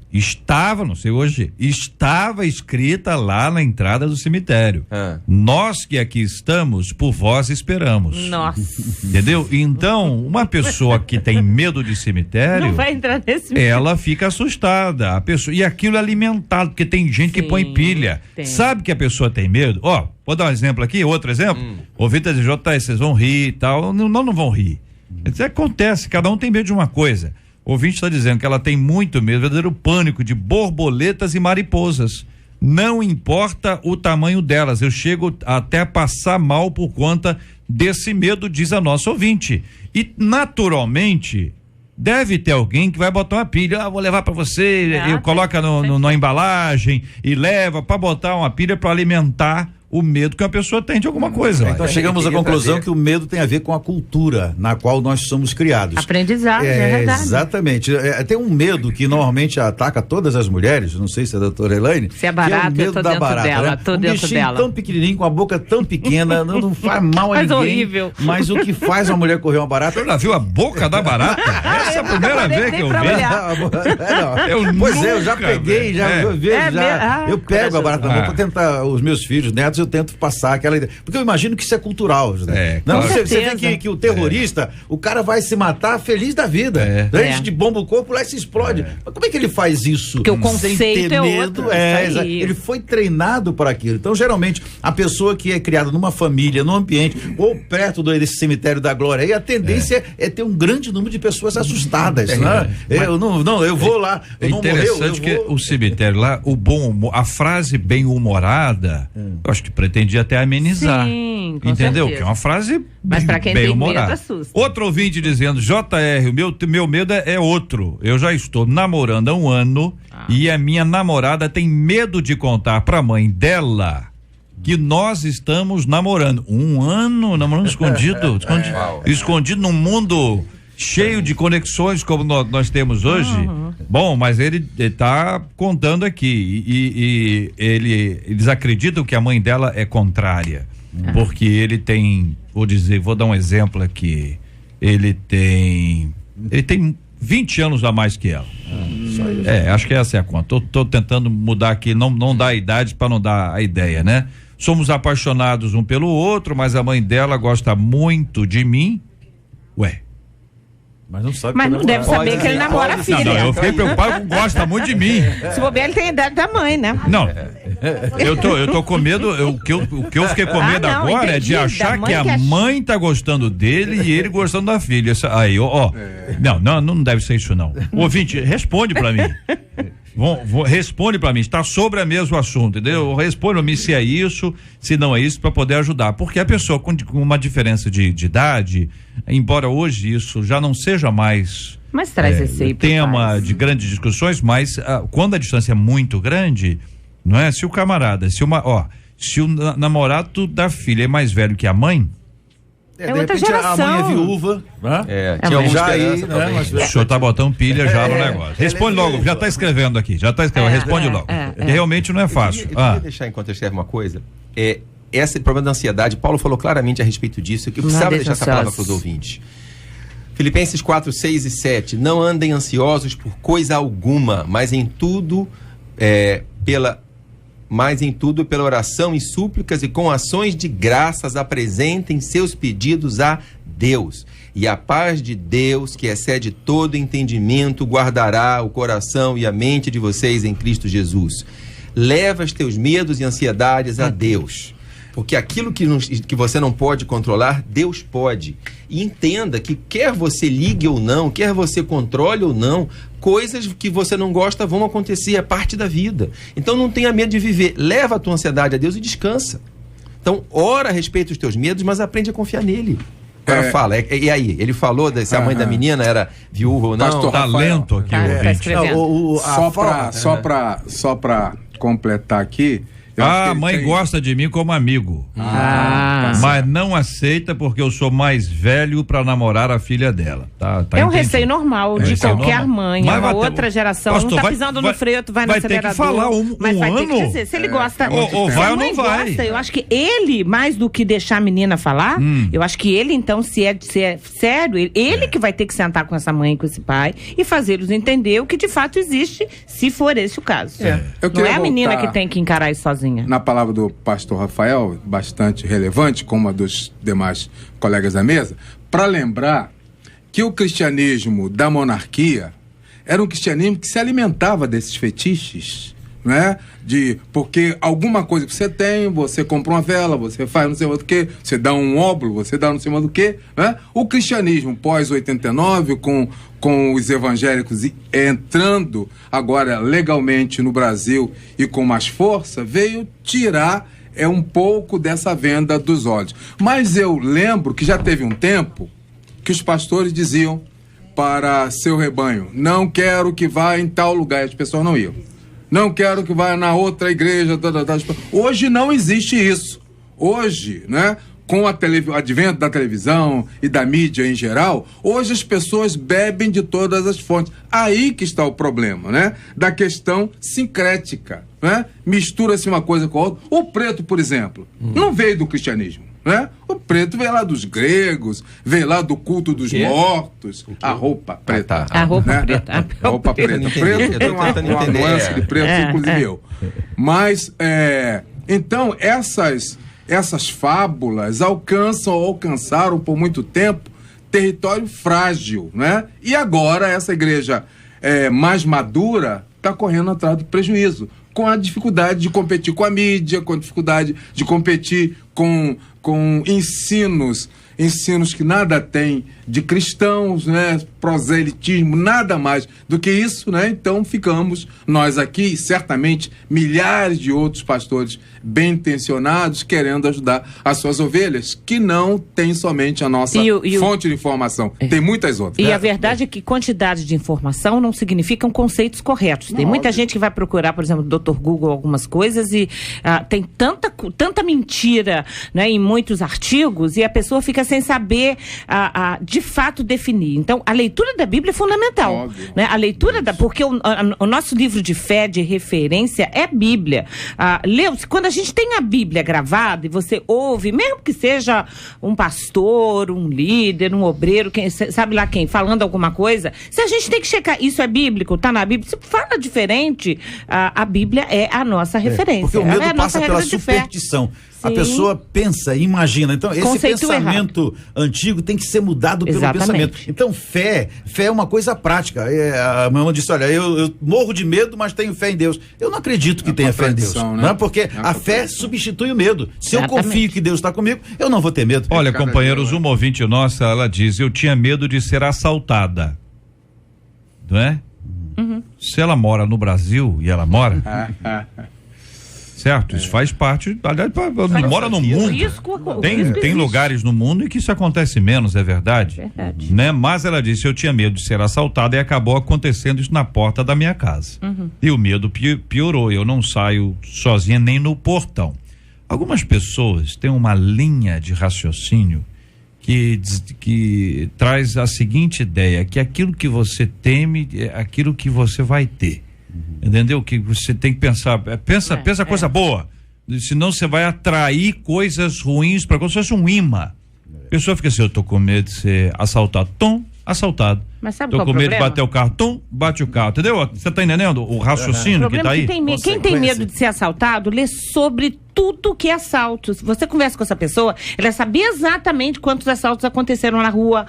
não sei hoje, estava escrita lá na entrada do cemitério. Nós que aqui estamos, por vós esperamos. Nossa. Entendeu? Então, uma pessoa que tem medo de cemitério, não vai entrar nesse ela fica assustada. A pessoa, e aquilo é alimentado, porque tem gente que põe pilha. Sabe que a pessoa tem medo? Vou dar um exemplo aqui, outro exemplo. Ouvintes de JR, vocês vão rir e tal. Não vão rir. Isso acontece, cada um tem medo de uma coisa. O ouvinte está dizendo que ela tem muito medo, verdadeiro pânico de borboletas e mariposas. Não importa o tamanho delas, eu chego até a passar mal por conta desse medo, diz a nossa ouvinte. E naturalmente deve ter alguém que vai botar uma pilha, vou levar para você, coloca na embalagem e leva para botar uma pilha para alimentar o medo que a pessoa tem de alguma coisa. Então chegamos à conclusão que o medo tem a ver com a cultura na qual nós somos criados. Aprendizado, é verdade. Exatamente. Tem um medo que normalmente ataca todas as mulheres, não sei se a doutora Elaine. Se é barata, eu tô dentro dela, tô dentro dela. Tão pequenininho, com a boca tão pequena, não faz mal a ninguém. Horrível. Mas o que faz uma mulher correr uma barata... Você já viu a boca da barata? Essa é a primeira vez que eu vejo. Pois eu já peguei, eu pego a barata na boca para tentar, os meus filhos, netos, eu tento passar aquela ideia. Porque eu imagino que isso é cultural, né? Não, claro. você vê que o terrorista, o cara vai se matar feliz da vida. Antes de bomba o corpo, lá se explode. Mas como é que ele faz isso? Porque o conceito é outro. Ele foi treinado para aquilo. Então, geralmente, a pessoa que é criada numa família, num ambiente, ou perto desse cemitério da glória, aí a tendência é ter um grande número de pessoas assustadas, né? Eu vou lá. É interessante que o cemitério lá, o bom humor, a frase bem-humorada, eu acho que pretendia até amenizar. Sim, com entendeu? certeza. Que é uma frase mas para quem tem medo, assusta. Outro ouvinte dizendo: JR, o meu medo é outro. Eu já estou namorando há 1 ano e a minha namorada tem medo de contar pra mãe dela que nós estamos namorando. 1 ano namorando escondido. Escondido num mundo cheio de conexões como nós temos hoje. Bom, mas ele tá contando aqui e eles acreditam que a mãe dela é contrária, porque ele tem, vou dar um exemplo aqui, ele tem 20 anos a mais que ela. Acho que essa é a conta. Tô tentando mudar aqui, não dá a idade para não dar a ideia, né? Somos apaixonados um pelo outro, mas a mãe dela gosta muito de mim. Mas não sabe. Mas não deve saber que ele namora a filha. Não, eu fiquei preocupado, gosta muito de mim. Se bobear, ele tem a idade da mãe, né? Não, eu tô com medo, o que eu fiquei com medo agora é de achar que a mãe tá gostando dele e ele gostando da filha. Aí, não deve ser isso não. Ouvinte, responde pra mim. Responde pra mim, está sobre o mesmo assunto, entendeu? Responde pra mim se é isso, se não é isso, pra poder ajudar, porque a pessoa com uma diferença de idade, embora hoje isso já não seja mais traz esse tema de grandes discussões, mas quando a distância é muito grande, não é? Se o namorado da filha é mais velho que a mãe, de outra geração. A mãe é viúva, né? Já aí, né? O senhor tá botando pilha já no negócio. Responde logo, já tá escrevendo aqui, responde logo. Porque realmente não é fácil. Eu queria deixar enquanto eu escrevo uma coisa, esse problema da ansiedade, Paulo falou claramente a respeito disso, que eu precisava deixar essa palavra para os ouvintes. Filipenses 4, 6 e 7, não andem ansiosos por coisa alguma, mas em tudo pela oração e súplicas e com ações de graças apresentem seus pedidos a Deus. E a paz de Deus, que excede todo entendimento, guardará o coração e a mente de vocês em Cristo Jesus. Leva os teus medos e ansiedades a Deus. Porque aquilo que você não pode controlar, Deus pode. E entenda que quer você ligue ou não, quer você controle ou não, coisas que você não gosta vão acontecer, é parte da vida. Então não tenha medo de viver. Leva a tua ansiedade a Deus e descansa. Então ora a respeito dos teus medos, mas aprende a confiar nele. O cara fala, e aí? Ele falou se a mãe da menina era viúva ou não? Pastor talento aqui, só pra completar aqui. A mãe gosta de mim como amigo. Mas não aceita porque eu sou mais velho para namorar a filha dela. Tá é um receio normal de qualquer mãe. É uma outra geração. Pastor, não tá pisando no freio, tu vai no acelerador. Vai ter que falar mas vai ter que dizer. Se ele gosta. Ou vai ou não vai. Gosta, eu acho que ele, mais do que deixar a menina falar, eu acho que ele, então, se é sério, ele que vai ter que sentar com essa mãe, com esse pai e fazê-los entender o que de fato existe, se for esse o caso. Não é a menina que tem que encarar isso sozinha. Na palavra do pastor Rafael, bastante relevante, como a dos demais colegas da mesa, para lembrar que o cristianismo da monarquia era um cristianismo que se alimentava desses fetiches, não é? Porque alguma coisa que você tem, você compra uma vela, você faz não sei o que, você dá um óbolo, você dá não sei o que, né? O cristianismo pós-89, com os evangélicos entrando agora legalmente no Brasil e com mais força, veio tirar um pouco dessa venda dos olhos. Mas eu lembro que já teve um tempo que os pastores diziam para seu rebanho: não quero que vá em tal lugar, as pessoas não iam. Não quero que vá na outra igreja. Hoje não existe isso. Hoje, né, com o advento da televisão e da mídia em geral, hoje as pessoas bebem de todas as fontes. Aí que está o problema, né? Da questão sincrética, né? Mistura-se uma coisa com a outra. O preto, por exemplo, não veio do cristianismo, né? O preto veio lá dos gregos, veio lá do culto dos mortos. A roupa preta. A roupa preta. A roupa preta. Preto tem uma nuance de preto, inclusive eu. Mas Então, essas fábulas alcançaram por muito tempo território frágil, né? E agora essa igreja mais madura está correndo atrás do prejuízo, com a dificuldade de competir com a mídia, com a dificuldade de competir com ensinos que nada tem de cristãos, né? Proselitismo, nada mais do que isso, né? Então ficamos nós aqui, certamente milhares de outros pastores bem intencionados querendo ajudar as suas ovelhas, que não tem somente a nossa fonte de informação, tem muitas outras. E a verdade é que quantidade de informação não significam conceitos corretos. Tem muita gente que vai procurar, por exemplo, Dr. Google algumas coisas e tem tanta mentira, né, em muitos artigos, e a pessoa fica sem saber de fato definir. Então, a leitura da Bíblia é fundamental. Né? A leitura porque o nosso livro de fé, de referência, é a Bíblia. Quando a gente tem a Bíblia gravada e você ouve, mesmo que seja um pastor, um líder, um obreiro, sabe lá quem, falando alguma coisa, se a gente tem que checar, isso é bíblico, tá na Bíblia, se fala diferente, a Bíblia é a nossa referência. Porque o medo passa pela superstição. Sim. A pessoa pensa, imagina. Então, esse pensamento antigo tem que ser mudado pelo pensamento. Então, fé é uma coisa prática. A minha irmã disse, olha, eu morro de medo, mas tenho fé em Deus. Eu não acredito que tenha fé em Deus. Né? Não é porque a fé substitui o medo. Se eu confio que Deus está comigo, eu não vou ter medo. Olha, companheiros, uma ouvinte nossa, ela diz, eu tinha medo de ser assaltada. Não é? Uhum. Se ela mora no Brasil, e ela mora... Certo, isso faz parte, aliás, mora no mundo. Tem lugares no mundo em que isso acontece menos, é verdade. Verdade. Né? Mas ela disse, eu tinha medo de ser assaltada e acabou acontecendo isso na porta da minha casa. Uhum. E o medo piorou, eu não saio sozinha nem no portão. Algumas pessoas têm uma linha de raciocínio que traz a seguinte ideia, que aquilo que você teme é aquilo que você vai ter. Entendeu? Que você tem que pensar, pensa coisa boa, senão você vai atrair coisas ruins para como se fosse um imã. A pessoa fica assim, eu tô com medo de ser assaltado, assaltado. Mas sabe tô qual com medo de problema? bater o carro, bate o carro, entendeu? Você tá entendendo o raciocínio que tá aí? Quem tem medo de ser assaltado, lê sobre tudo que é assalto. Se você conversa com essa pessoa, ela sabe exatamente quantos assaltos aconteceram na rua,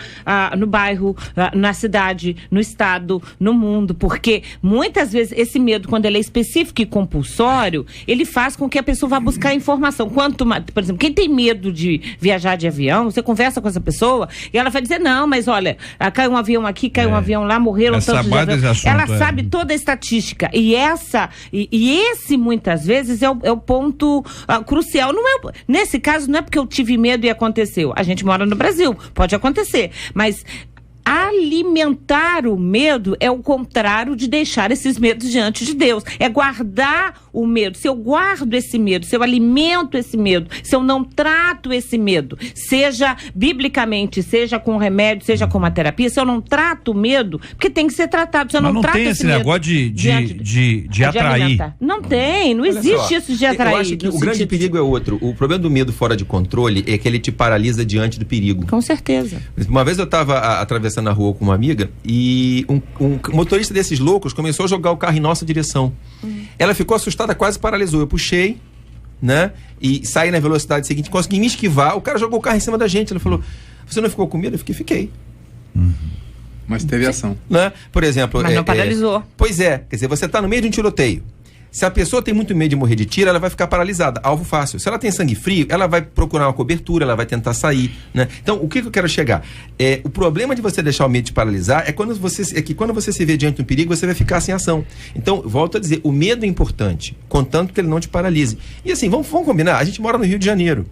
no bairro, na cidade, no estado, no mundo, porque muitas vezes esse medo, quando ele é específico e compulsório, ele faz com que a pessoa vá buscar informação. Por exemplo, quem tem medo de viajar de avião, você conversa com essa pessoa e ela vai dizer, não, mas olha, caiu um avião aqui, caiu um avião lá, morreram tantos de avião. Ela sabe toda a estatística e esse muitas vezes é o ponto crucial. Nesse caso não é porque eu tive medo e aconteceu. A gente mora no Brasil, pode acontecer, mas alimentar o medo é o contrário de deixar esses medos diante de Deus. É guardar o medo. Se eu guardo esse medo, se eu alimento esse medo, se eu não trato esse medo, seja biblicamente, seja com remédio, seja com uma terapia, se eu não trato o medo, porque tem que ser tratado. Se eu não trato esse medo, negócio de atrair. Não tem, não existe isso de atrair. Eu acho que o grande perigo é outro. O problema do medo fora de controle é que ele te paralisa diante do perigo. Com certeza. Uma vez eu estava atravessando na rua com uma amiga e um motorista desses loucos começou a jogar o carro em nossa direção. Ela ficou assustada, quase paralisou. Eu puxei, né? E saí na velocidade seguinte, consegui me esquivar. O cara jogou o carro em cima da gente. Ela falou, você não ficou com medo? Eu fiquei. Mas teve ação. Né? Por exemplo... Mas não paralisou. Pois é. Quer dizer, você está no meio de um tiroteio. Se a pessoa tem muito medo de morrer de tiro, ela vai ficar paralisada, alvo fácil. Se ela tem sangue frio, ela vai procurar uma cobertura, ela vai tentar sair, né? Então, o que eu quero chegar? O problema de você deixar o medo te paralisar é que quando você se vê diante de um perigo, você vai ficar sem ação. Então, volto a dizer, o medo é importante, contanto que ele não te paralise. E assim, vamos combinar, a gente mora no Rio de Janeiro.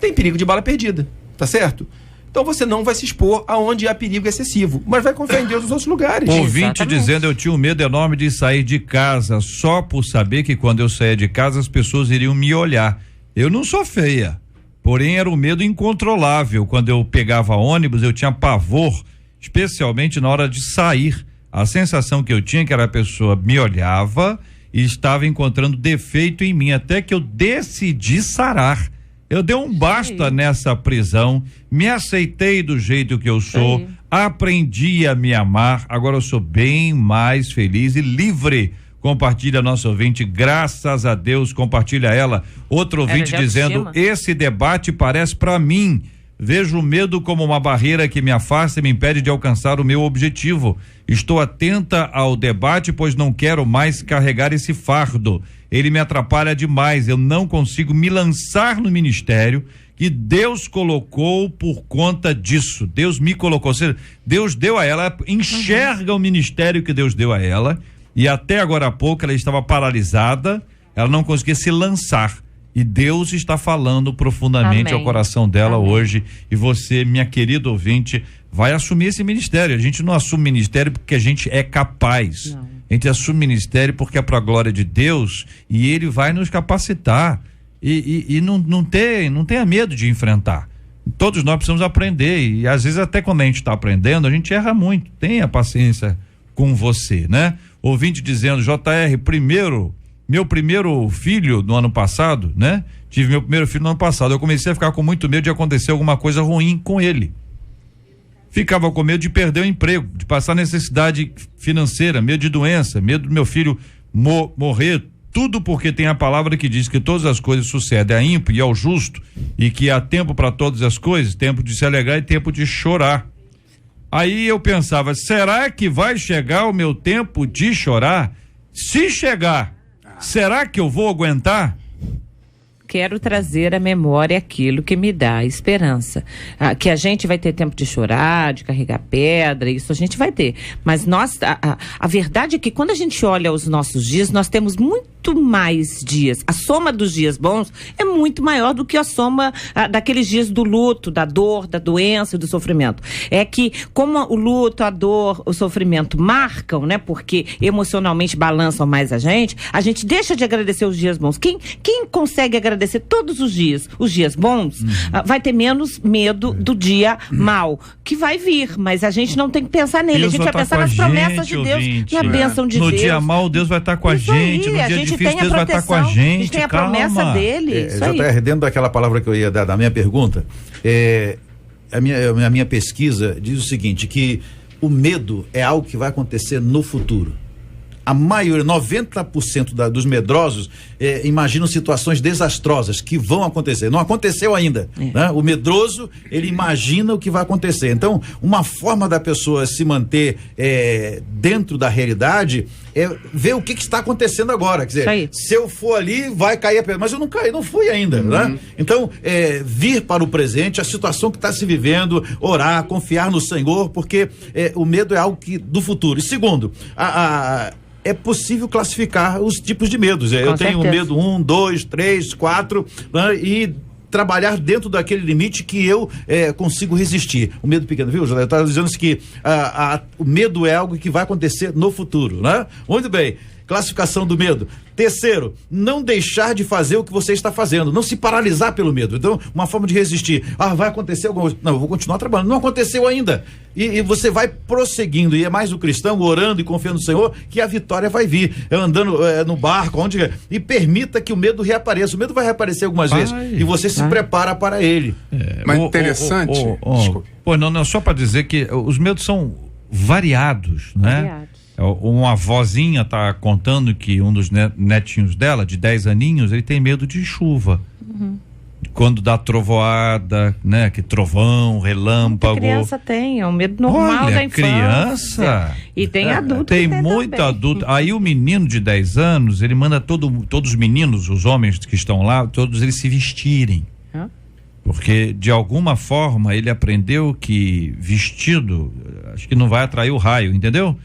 Tem perigo de bala perdida, tá certo? Então você não vai se expor aonde há perigo excessivo, mas vai confiar em Deus nos outros lugares. Ouvinte dizendo, eu tinha um medo enorme de sair de casa, só por saber que quando eu saía de casa as pessoas iriam me olhar. Eu não sou feia, porém era um medo incontrolável. Quando eu pegava ônibus, eu tinha pavor, especialmente na hora de sair. A sensação que eu tinha que era a pessoa me olhava e estava encontrando defeito em mim, até que eu decidi sarar. Eu dei um basta nessa prisão, me aceitei do jeito que eu sou, aprendi a me amar, agora eu sou bem mais feliz e livre. Compartilha nosso ouvinte, graças a Deus, compartilha ela. Outro ouvinte dizendo: esse debate parece para mim. Vejo o medo como uma barreira que me afasta e me impede de alcançar o meu objetivo. Estou atenta ao debate, pois não quero mais carregar esse fardo. Ele me atrapalha demais. Eu não consigo me lançar no ministério que Deus colocou por conta disso. Deus me colocou. Ou seja, Deus deu a ela, enxerga o ministério que Deus deu a ela, e até agora há pouco ela estava paralisada, ela não conseguia se lançar. E Deus está falando profundamente ao coração dela hoje. E você, minha querida ouvinte, vai assumir esse ministério. A gente não assume ministério porque a gente é capaz. Não. A gente assume ministério porque é para a glória de Deus e Ele vai nos capacitar. E não tenha medo de enfrentar. Todos nós precisamos aprender. E às vezes até quando a gente está aprendendo, a gente erra muito. Tenha paciência com você, né? Ouvinte dizendo: JR, meu primeiro filho no ano passado, né? Tive meu primeiro filho no ano passado. Eu comecei a ficar com muito medo de acontecer alguma coisa ruim com ele. Ficava com medo de perder o emprego, de passar necessidade financeira, medo de doença, medo do meu filho morrer. Tudo porque tem a palavra que diz que todas as coisas sucedem a ímpio e ao justo, e que há tempo para todas as coisas, tempo de se alegrar e tempo de chorar. Aí eu pensava: será que vai chegar o meu tempo de chorar? Se chegar, será que eu vou aguentar? Quero trazer à memória aquilo que me dá esperança. Que a gente vai ter tempo de chorar, de carregar pedra, isso a gente vai ter. Mas a verdade é que quando a gente olha os nossos dias, nós temos muito mais dias. A soma dos dias bons é muito maior do que a soma daqueles dias do luto, da dor, da doença e do sofrimento. É que como o luto, a dor, o sofrimento marcam, né? Porque emocionalmente balançam mais a gente deixa de agradecer os dias bons. Quem consegue agradecer todos os dias bons, vai ter menos medo do dia mau, que vai vir, mas a gente não tem que pensar nele. Deus a gente vai pensar nas promessas de Deus, na bênção de Deus. No dia mau, Deus vai estar com a gente, no dia difícil, Deus vai estar com a gente. A gente tem a promessa dele. JR, dentro daquela palavra que eu ia dar da minha pergunta, a minha pesquisa diz o seguinte, que o medo é algo que vai acontecer no futuro. A maioria, 90% dos medrosos imaginam situações desastrosas que vão acontecer. Não aconteceu ainda, né? O medroso, ele imagina o que vai acontecer. Então, uma forma da pessoa se manter dentro da realidade é ver o que está acontecendo agora. Quer dizer, se eu for ali, vai cair a pedra. Mas eu não caí, não fui ainda, né? Então, vir para o presente, a situação que está se vivendo, orar, confiar no Senhor, porque o medo é algo do futuro. E segundo, é possível classificar os tipos de medos. Eu tenho medo 1, 2, 3, 4, né? E trabalhar dentro daquele limite que eu consigo resistir. O medo pequeno, viu? Eu estava dizendo que o medo é algo que vai acontecer no futuro, né? Muito bem. Classificação do medo. Terceiro, não deixar de fazer o que você está fazendo, não se paralisar pelo medo. Então, uma forma de resistir. Vai acontecer alguma coisa. Não, eu vou continuar trabalhando. Não aconteceu ainda. E você vai prosseguindo, e é mais o cristão orando e confiando no Senhor que a vitória vai vir. Andando no barco, e permita que o medo reapareça. O medo vai reaparecer algumas vezes e você se prepara para ele. Mas interessante. Não, só para dizer que os medos são variados, né? Uma avózinha tá contando que um dos netinhos dela, de 10 aninhos, ele tem medo de chuva. Quando dá trovoada, né? Que trovão, relâmpago. A criança tem, é um medo normal da infância. Criança. E tem adulto. Tem muito também. Adulto. Aí o menino de 10 anos, ele manda todos os meninos, os homens que estão lá, todos eles se vestirem. Porque de alguma forma ele aprendeu que vestido, acho que não vai atrair o raio, entendeu?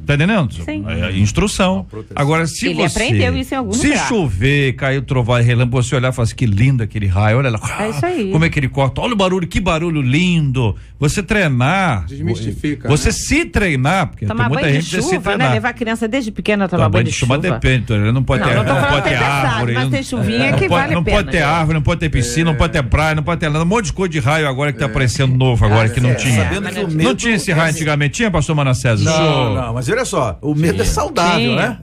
Tá entendendo? Sim. Instrução. Agora, se ele aprendeu isso em algum lugar. Se chover, cair trovão e relâmpago, você olhar e falar assim, que lindo aquele raio, olha lá. É isso aí. Como é que ele corta? Olha o barulho, que barulho lindo. Você treinar. Desmistifica. Você se treinar, porque tomar tem muita banho gente de chuva, se treinar. né? Levar a criança desde pequena a tomar banho de chuva. Depende, não pode ter árvore. Mas tem chuvinha que vale a pena. Não pode ter árvore, não pode ter piscina, não pode ter praia, não pode ter nada. Um monte de cor de raio agora que tá aparecendo novo agora, que não tinha. Não tinha esse raio antigamente. Tinha, pastor Manassés? Não, mas olha só, o medo é saudável, né?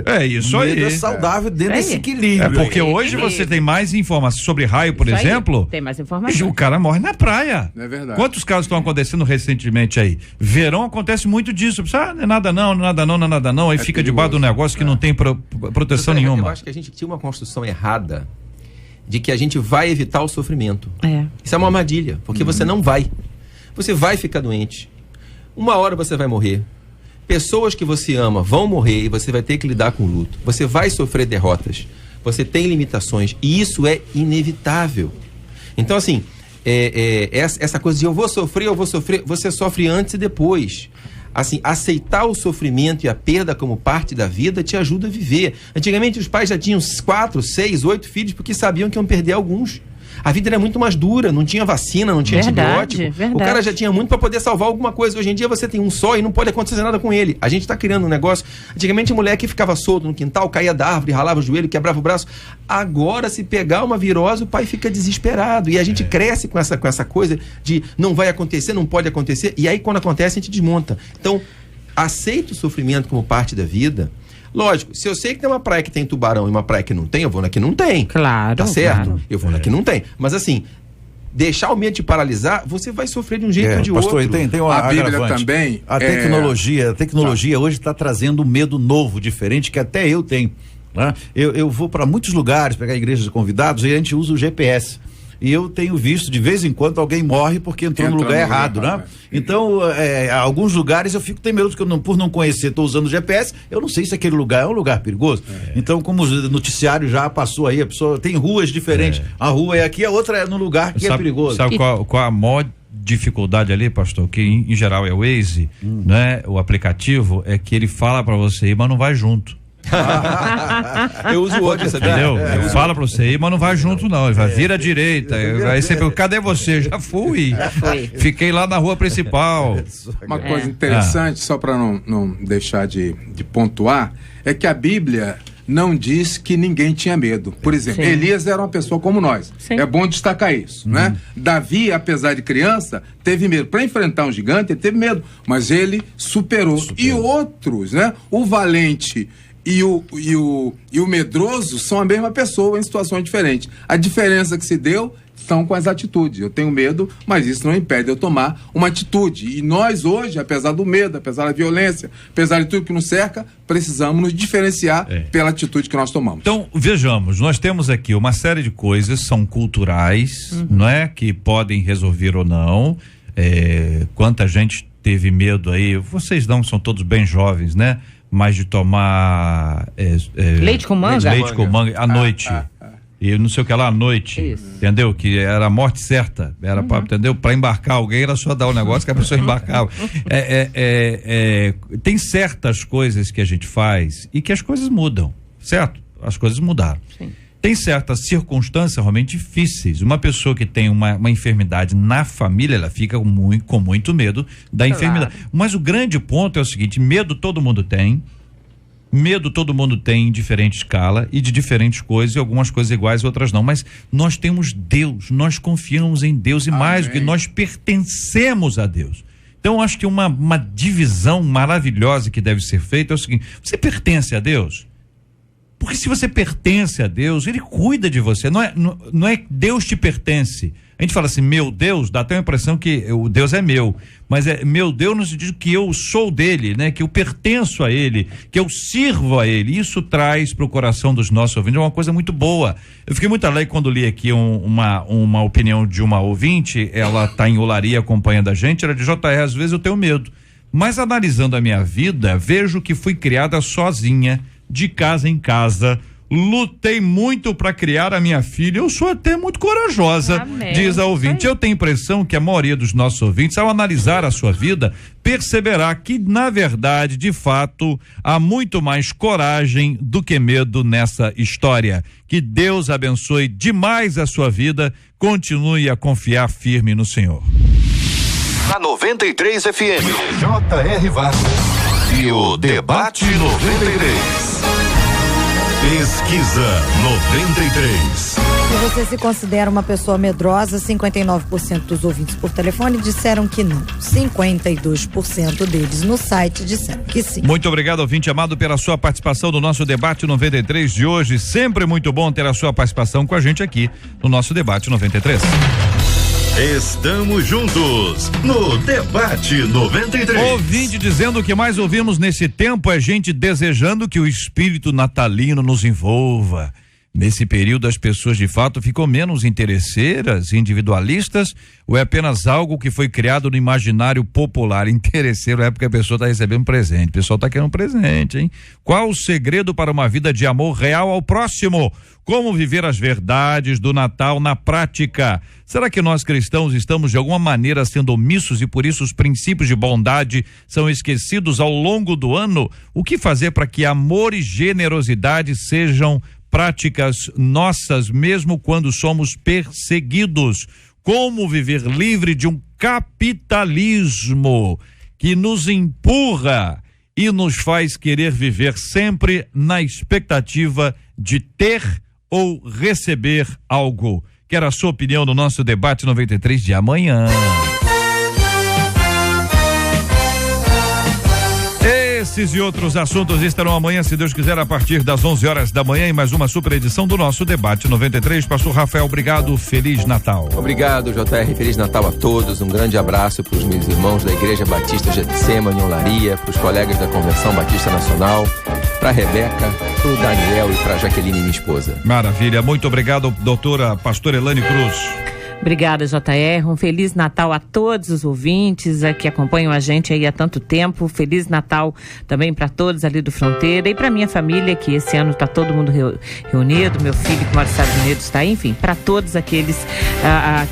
É isso aí. O medo é saudável dentro desse equilíbrio. É porque hoje você tem mais informações sobre raio, por exemplo. Tem mais informações. O cara morre na praia. É verdade. Quantos casos estão acontecendo recentemente aí? Verão acontece muito disso. Não é nada não, não é nada não, não é nada não. Aí fica debaixo do negócio que não tem proteção nenhuma. Eu acho que a gente tinha uma construção errada de que a gente vai evitar o sofrimento. Isso é uma armadilha, porque você não vai. Você vai ficar doente. Uma hora você vai morrer. Pessoas que você ama vão morrer e você vai ter que lidar com o luto. Você vai sofrer derrotas. Você tem limitações. E isso é inevitável. Então, assim, essa coisa de eu vou sofrer, você sofre antes e depois. Assim, aceitar o sofrimento e a perda como parte da vida te ajuda a viver. Antigamente os pais já tinham 4, 6, 8 filhos porque sabiam que iam perder alguns. A vida era muito mais dura, não tinha vacina, não tinha antibiótico. O cara já tinha muito para poder salvar alguma coisa. Hoje em dia você tem um só e não pode acontecer nada com ele. A gente está criando um negócio. Antigamente a mulher que ficava solto no quintal, caía da árvore, ralava o joelho, quebrava o braço. Agora, se pegar uma virose, o pai fica desesperado. E a gente cresce com essa coisa de não vai acontecer, não pode acontecer. E aí quando acontece a gente desmonta. Então, aceita o sofrimento como parte da vida. Lógico, se eu sei que tem uma praia que tem tubarão e uma praia que não tem, eu vou na que não tem. Claro. Tá certo? Claro. Eu vou na que não tem. Mas assim, deixar o medo te paralisar, você vai sofrer de um jeito ou de pastor, outro. Tem uma A Bíblia agravante. também. A tecnologia hoje está trazendo um medo novo, diferente, que até eu tenho. Né? Eu vou para muitos lugares, pegar igrejas de convidados, e a gente usa o GPS. E eu tenho visto, de vez em quando, alguém morre porque entrou no lugar errado, né? Então, alguns lugares eu fico temeroso, porque por não conhecer, estou usando o GPS, eu não sei se aquele lugar é um lugar perigoso. Então, como o noticiário já passou aí, a pessoa tem ruas diferentes. A rua é aqui, a outra é no lugar que é perigoso. Sabe qual a maior dificuldade ali, pastor? Que em geral é o Waze, né? O aplicativo, é que ele fala para você ir, mas não vai junto. Eu uso hoje, sabia? Entendeu? Ele fala pra você ir, mas não vai junto não, ele vai vir à direita, aí você pergunta, cadê você? Já fui. Fiquei lá na rua principal. Uma coisa interessante, só para não deixar de pontuar, é que a Bíblia não diz que ninguém tinha medo. Por exemplo, Elias era uma pessoa como nós. É bom destacar isso, né? Davi, apesar de criança, teve medo. Para enfrentar um gigante, ele teve medo, mas ele superou. E outros, né? O valente e o medroso são a mesma pessoa em situações diferentes. A diferença que se deu são com as atitudes. Eu tenho medo, mas isso não impede eu tomar uma atitude. E nós hoje, apesar do medo, apesar da violência, apesar de tudo que nos cerca, precisamos nos diferenciar pela atitude que nós tomamos. Então, vejamos, nós temos aqui uma série de coisas, são culturais, não é? Que podem resolver ou não. Quanta gente teve medo aí, vocês não são todos bem jovens, né? Mas de tomar leite com manga? Leite com manga à noite. E não sei o que lá à noite. Isso. Entendeu? Que era a morte certa. Era entendeu? Para embarcar alguém era só dar o negócio que a pessoa embarcava. Tem certas coisas que a gente faz e que as coisas mudam, certo? As coisas mudaram. Sim. Tem certas circunstâncias realmente difíceis. Uma pessoa que tem uma enfermidade na família, ela fica com muito medo da enfermidade. Mas o grande ponto é o seguinte: medo todo mundo tem. Medo todo mundo tem em diferente escala e de diferentes coisas, e algumas coisas iguais e outras não, mas nós temos Deus, nós confiamos em Deus e mais do que nós pertencemos a Deus. Então acho que uma divisão maravilhosa que deve ser feita é o seguinte: você pertence a Deus? Porque se você pertence a Deus, Ele cuida de você, não é Deus te pertence. A gente fala assim, meu Deus, dá até a impressão que o Deus é meu, mas é meu Deus no sentido que eu sou dele, né? Que eu pertenço a ele, que eu sirvo a ele. Isso traz para o coração dos nossos ouvintes uma coisa muito boa. Eu fiquei muito alegre quando li aqui uma opinião de uma ouvinte, ela está em Olaria acompanhando a gente, ela diz: JR, às vezes eu tenho medo, mas analisando a minha vida, vejo que fui criada sozinha, de casa em casa, lutei muito para criar a minha filha, eu sou até muito corajosa. Amém. Diz a ouvinte. Eu tenho a impressão que a maioria dos nossos ouvintes, ao analisar a sua vida, perceberá que, na verdade, de fato, há muito mais coragem do que medo nessa história. Que Deus abençoe demais a sua vida, continue a confiar firme no Senhor. Na 93 FM, J.R. Vargas e o Debate 93. Pesquisa 93. Se você se considera uma pessoa medrosa, 59% dos ouvintes por telefone disseram que não. 52% deles no site disseram que sim. Muito obrigado, ouvinte amado, pela sua participação no nosso debate 93 de hoje. Sempre muito bom ter a sua participação com a gente aqui no nosso debate 93. Estamos juntos no Debate 93. Ouvinte dizendo que mais ouvimos nesse tempo é gente desejando que o espírito natalino nos envolva. Nesse período, as pessoas de fato ficam menos interesseiras, individualistas, ou é apenas algo que foi criado no imaginário popular? Interesseiro é porque a pessoa está recebendo presente. O pessoal está querendo presente, hein? Qual o segredo para uma vida de amor real ao próximo? Como viver as verdades do Natal na prática? Será que nós cristãos estamos de alguma maneira sendo omissos e por isso os princípios de bondade são esquecidos ao longo do ano? O que fazer para que amor e generosidade sejam práticas nossas, mesmo quando somos perseguidos? Como viver livre de um capitalismo que nos empurra e nos faz querer viver sempre na expectativa de ter ou receber algo? Quero a sua opinião no nosso debate 93 de amanhã. Esses e outros assuntos estarão amanhã, se Deus quiser, a partir das 11 horas da manhã, em mais uma super edição do nosso debate 93. Pastor Rafael, obrigado, Feliz Natal. Obrigado, JR, Feliz Natal a todos, um grande abraço para os meus irmãos da Igreja Batista Getsemane, Olaria, para os colegas da Convenção Batista Nacional, para a Rebeca, para o Daniel e para a Jaqueline, minha esposa. Maravilha, muito obrigado, doutora pastora Elaine Cruz. Obrigada, JR. Um Feliz Natal a todos os ouvintes que acompanham a gente aí há tanto tempo. Feliz Natal também para todos ali do Fronteira e para minha família, que esse ano está todo mundo reunido. Meu filho que mora nos Estados Unidos está, enfim, para todos aqueles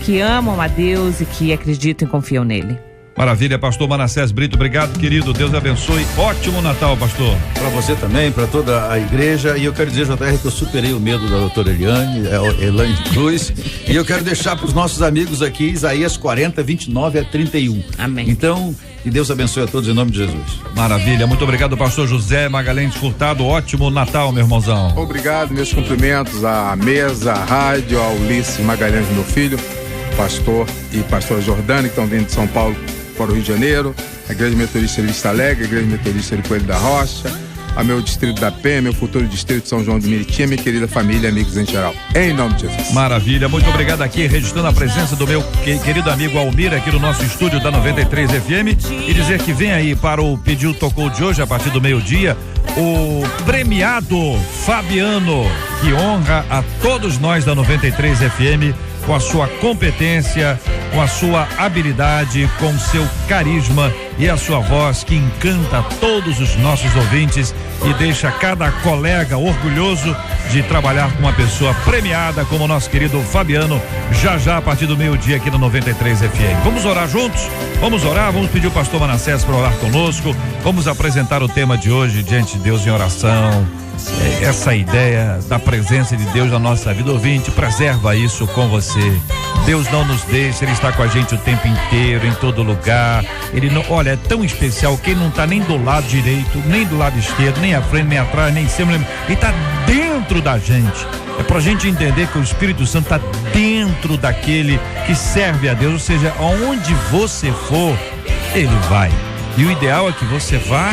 que amam a Deus e que acreditam e confiam nele. Maravilha, pastor Manassés Brito, obrigado, querido, Deus abençoe, ótimo Natal, pastor. Para você também, para toda a igreja, e eu quero dizer, JR, que eu superei o medo da doutora Elaine Cruz, e eu quero deixar para os nossos amigos aqui, Isaías 40, 29 a 31. Amém. Então, que Deus abençoe a todos em nome de Jesus. Maravilha, muito obrigado, pastor José Magalhães Furtado, ótimo Natal, meu irmãozão. Obrigado, meus cumprimentos à mesa, à rádio, ao Ulisses Magalhães, meu filho, pastor e pastora Jordânia, que estão vindo de São Paulo para o Rio de Janeiro, a Igreja Metodista de Vista Alegre, a Igreja Metodista de Coelho da Rocha, a meu distrito da Penha, meu futuro distrito de São João do Meriti, minha querida família e amigos em geral. Em nome de Jesus. Maravilha, muito obrigado aqui, registrando a presença do meu querido amigo Almir aqui no nosso estúdio da 93 FM e dizer que vem aí para o Pediu Tocou de hoje, a partir do meio-dia, o premiado Fabiano, que honra a todos nós da 93 FM com a sua competência, com a sua habilidade, com o seu carisma e a sua voz que encanta todos os nossos ouvintes e deixa cada colega orgulhoso de trabalhar com uma pessoa premiada como o nosso querido Fabiano, já a partir do meio-dia aqui na 93 FM. Vamos orar juntos? Vamos orar, vamos pedir o pastor Manassés para orar conosco, vamos apresentar o tema de hoje diante de Deus em oração. Essa ideia da presença de Deus na nossa vida, ouvinte, preserva isso com você. Deus não nos deixa, Ele está com a gente o tempo inteiro, em todo lugar. Ele não, olha, é tão especial que Ele não está nem do lado direito, nem do lado esquerdo, nem à frente, nem atrás, nem em cima, Ele está dentro da gente. É pra gente entender que o Espírito Santo está dentro daquele que serve a Deus, ou seja, aonde você for, Ele vai. E o ideal é que você vá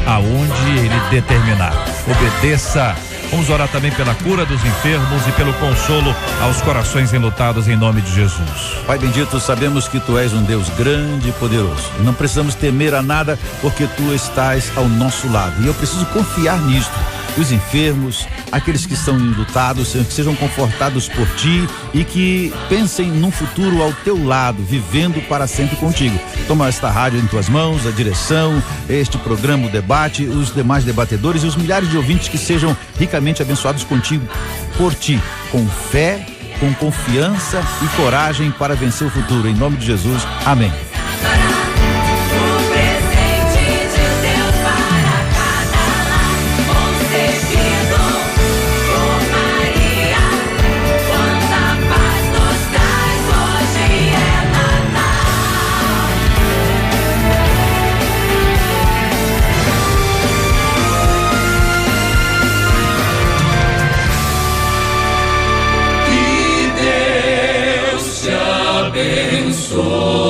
aonde Ele determinar. Obedeça. Vamos orar também pela cura dos enfermos e pelo consolo aos corações enlutados em nome de Jesus. Pai bendito, sabemos que Tu és um Deus grande e poderoso. Não precisamos temer a nada porque Tu estás ao nosso lado. E eu preciso confiar nisto. Os enfermos, aqueles que estão enlutados, que sejam confortados por Ti e que pensem num futuro ao Teu lado, vivendo para sempre contigo. Toma esta rádio em Tuas mãos, a direção, este programa, o debate, os demais debatedores e os milhares de ouvintes que sejam ricamente abençoados contigo, por Ti, com fé, com confiança e coragem para vencer o futuro. Em nome de Jesus, amém. E abençoe.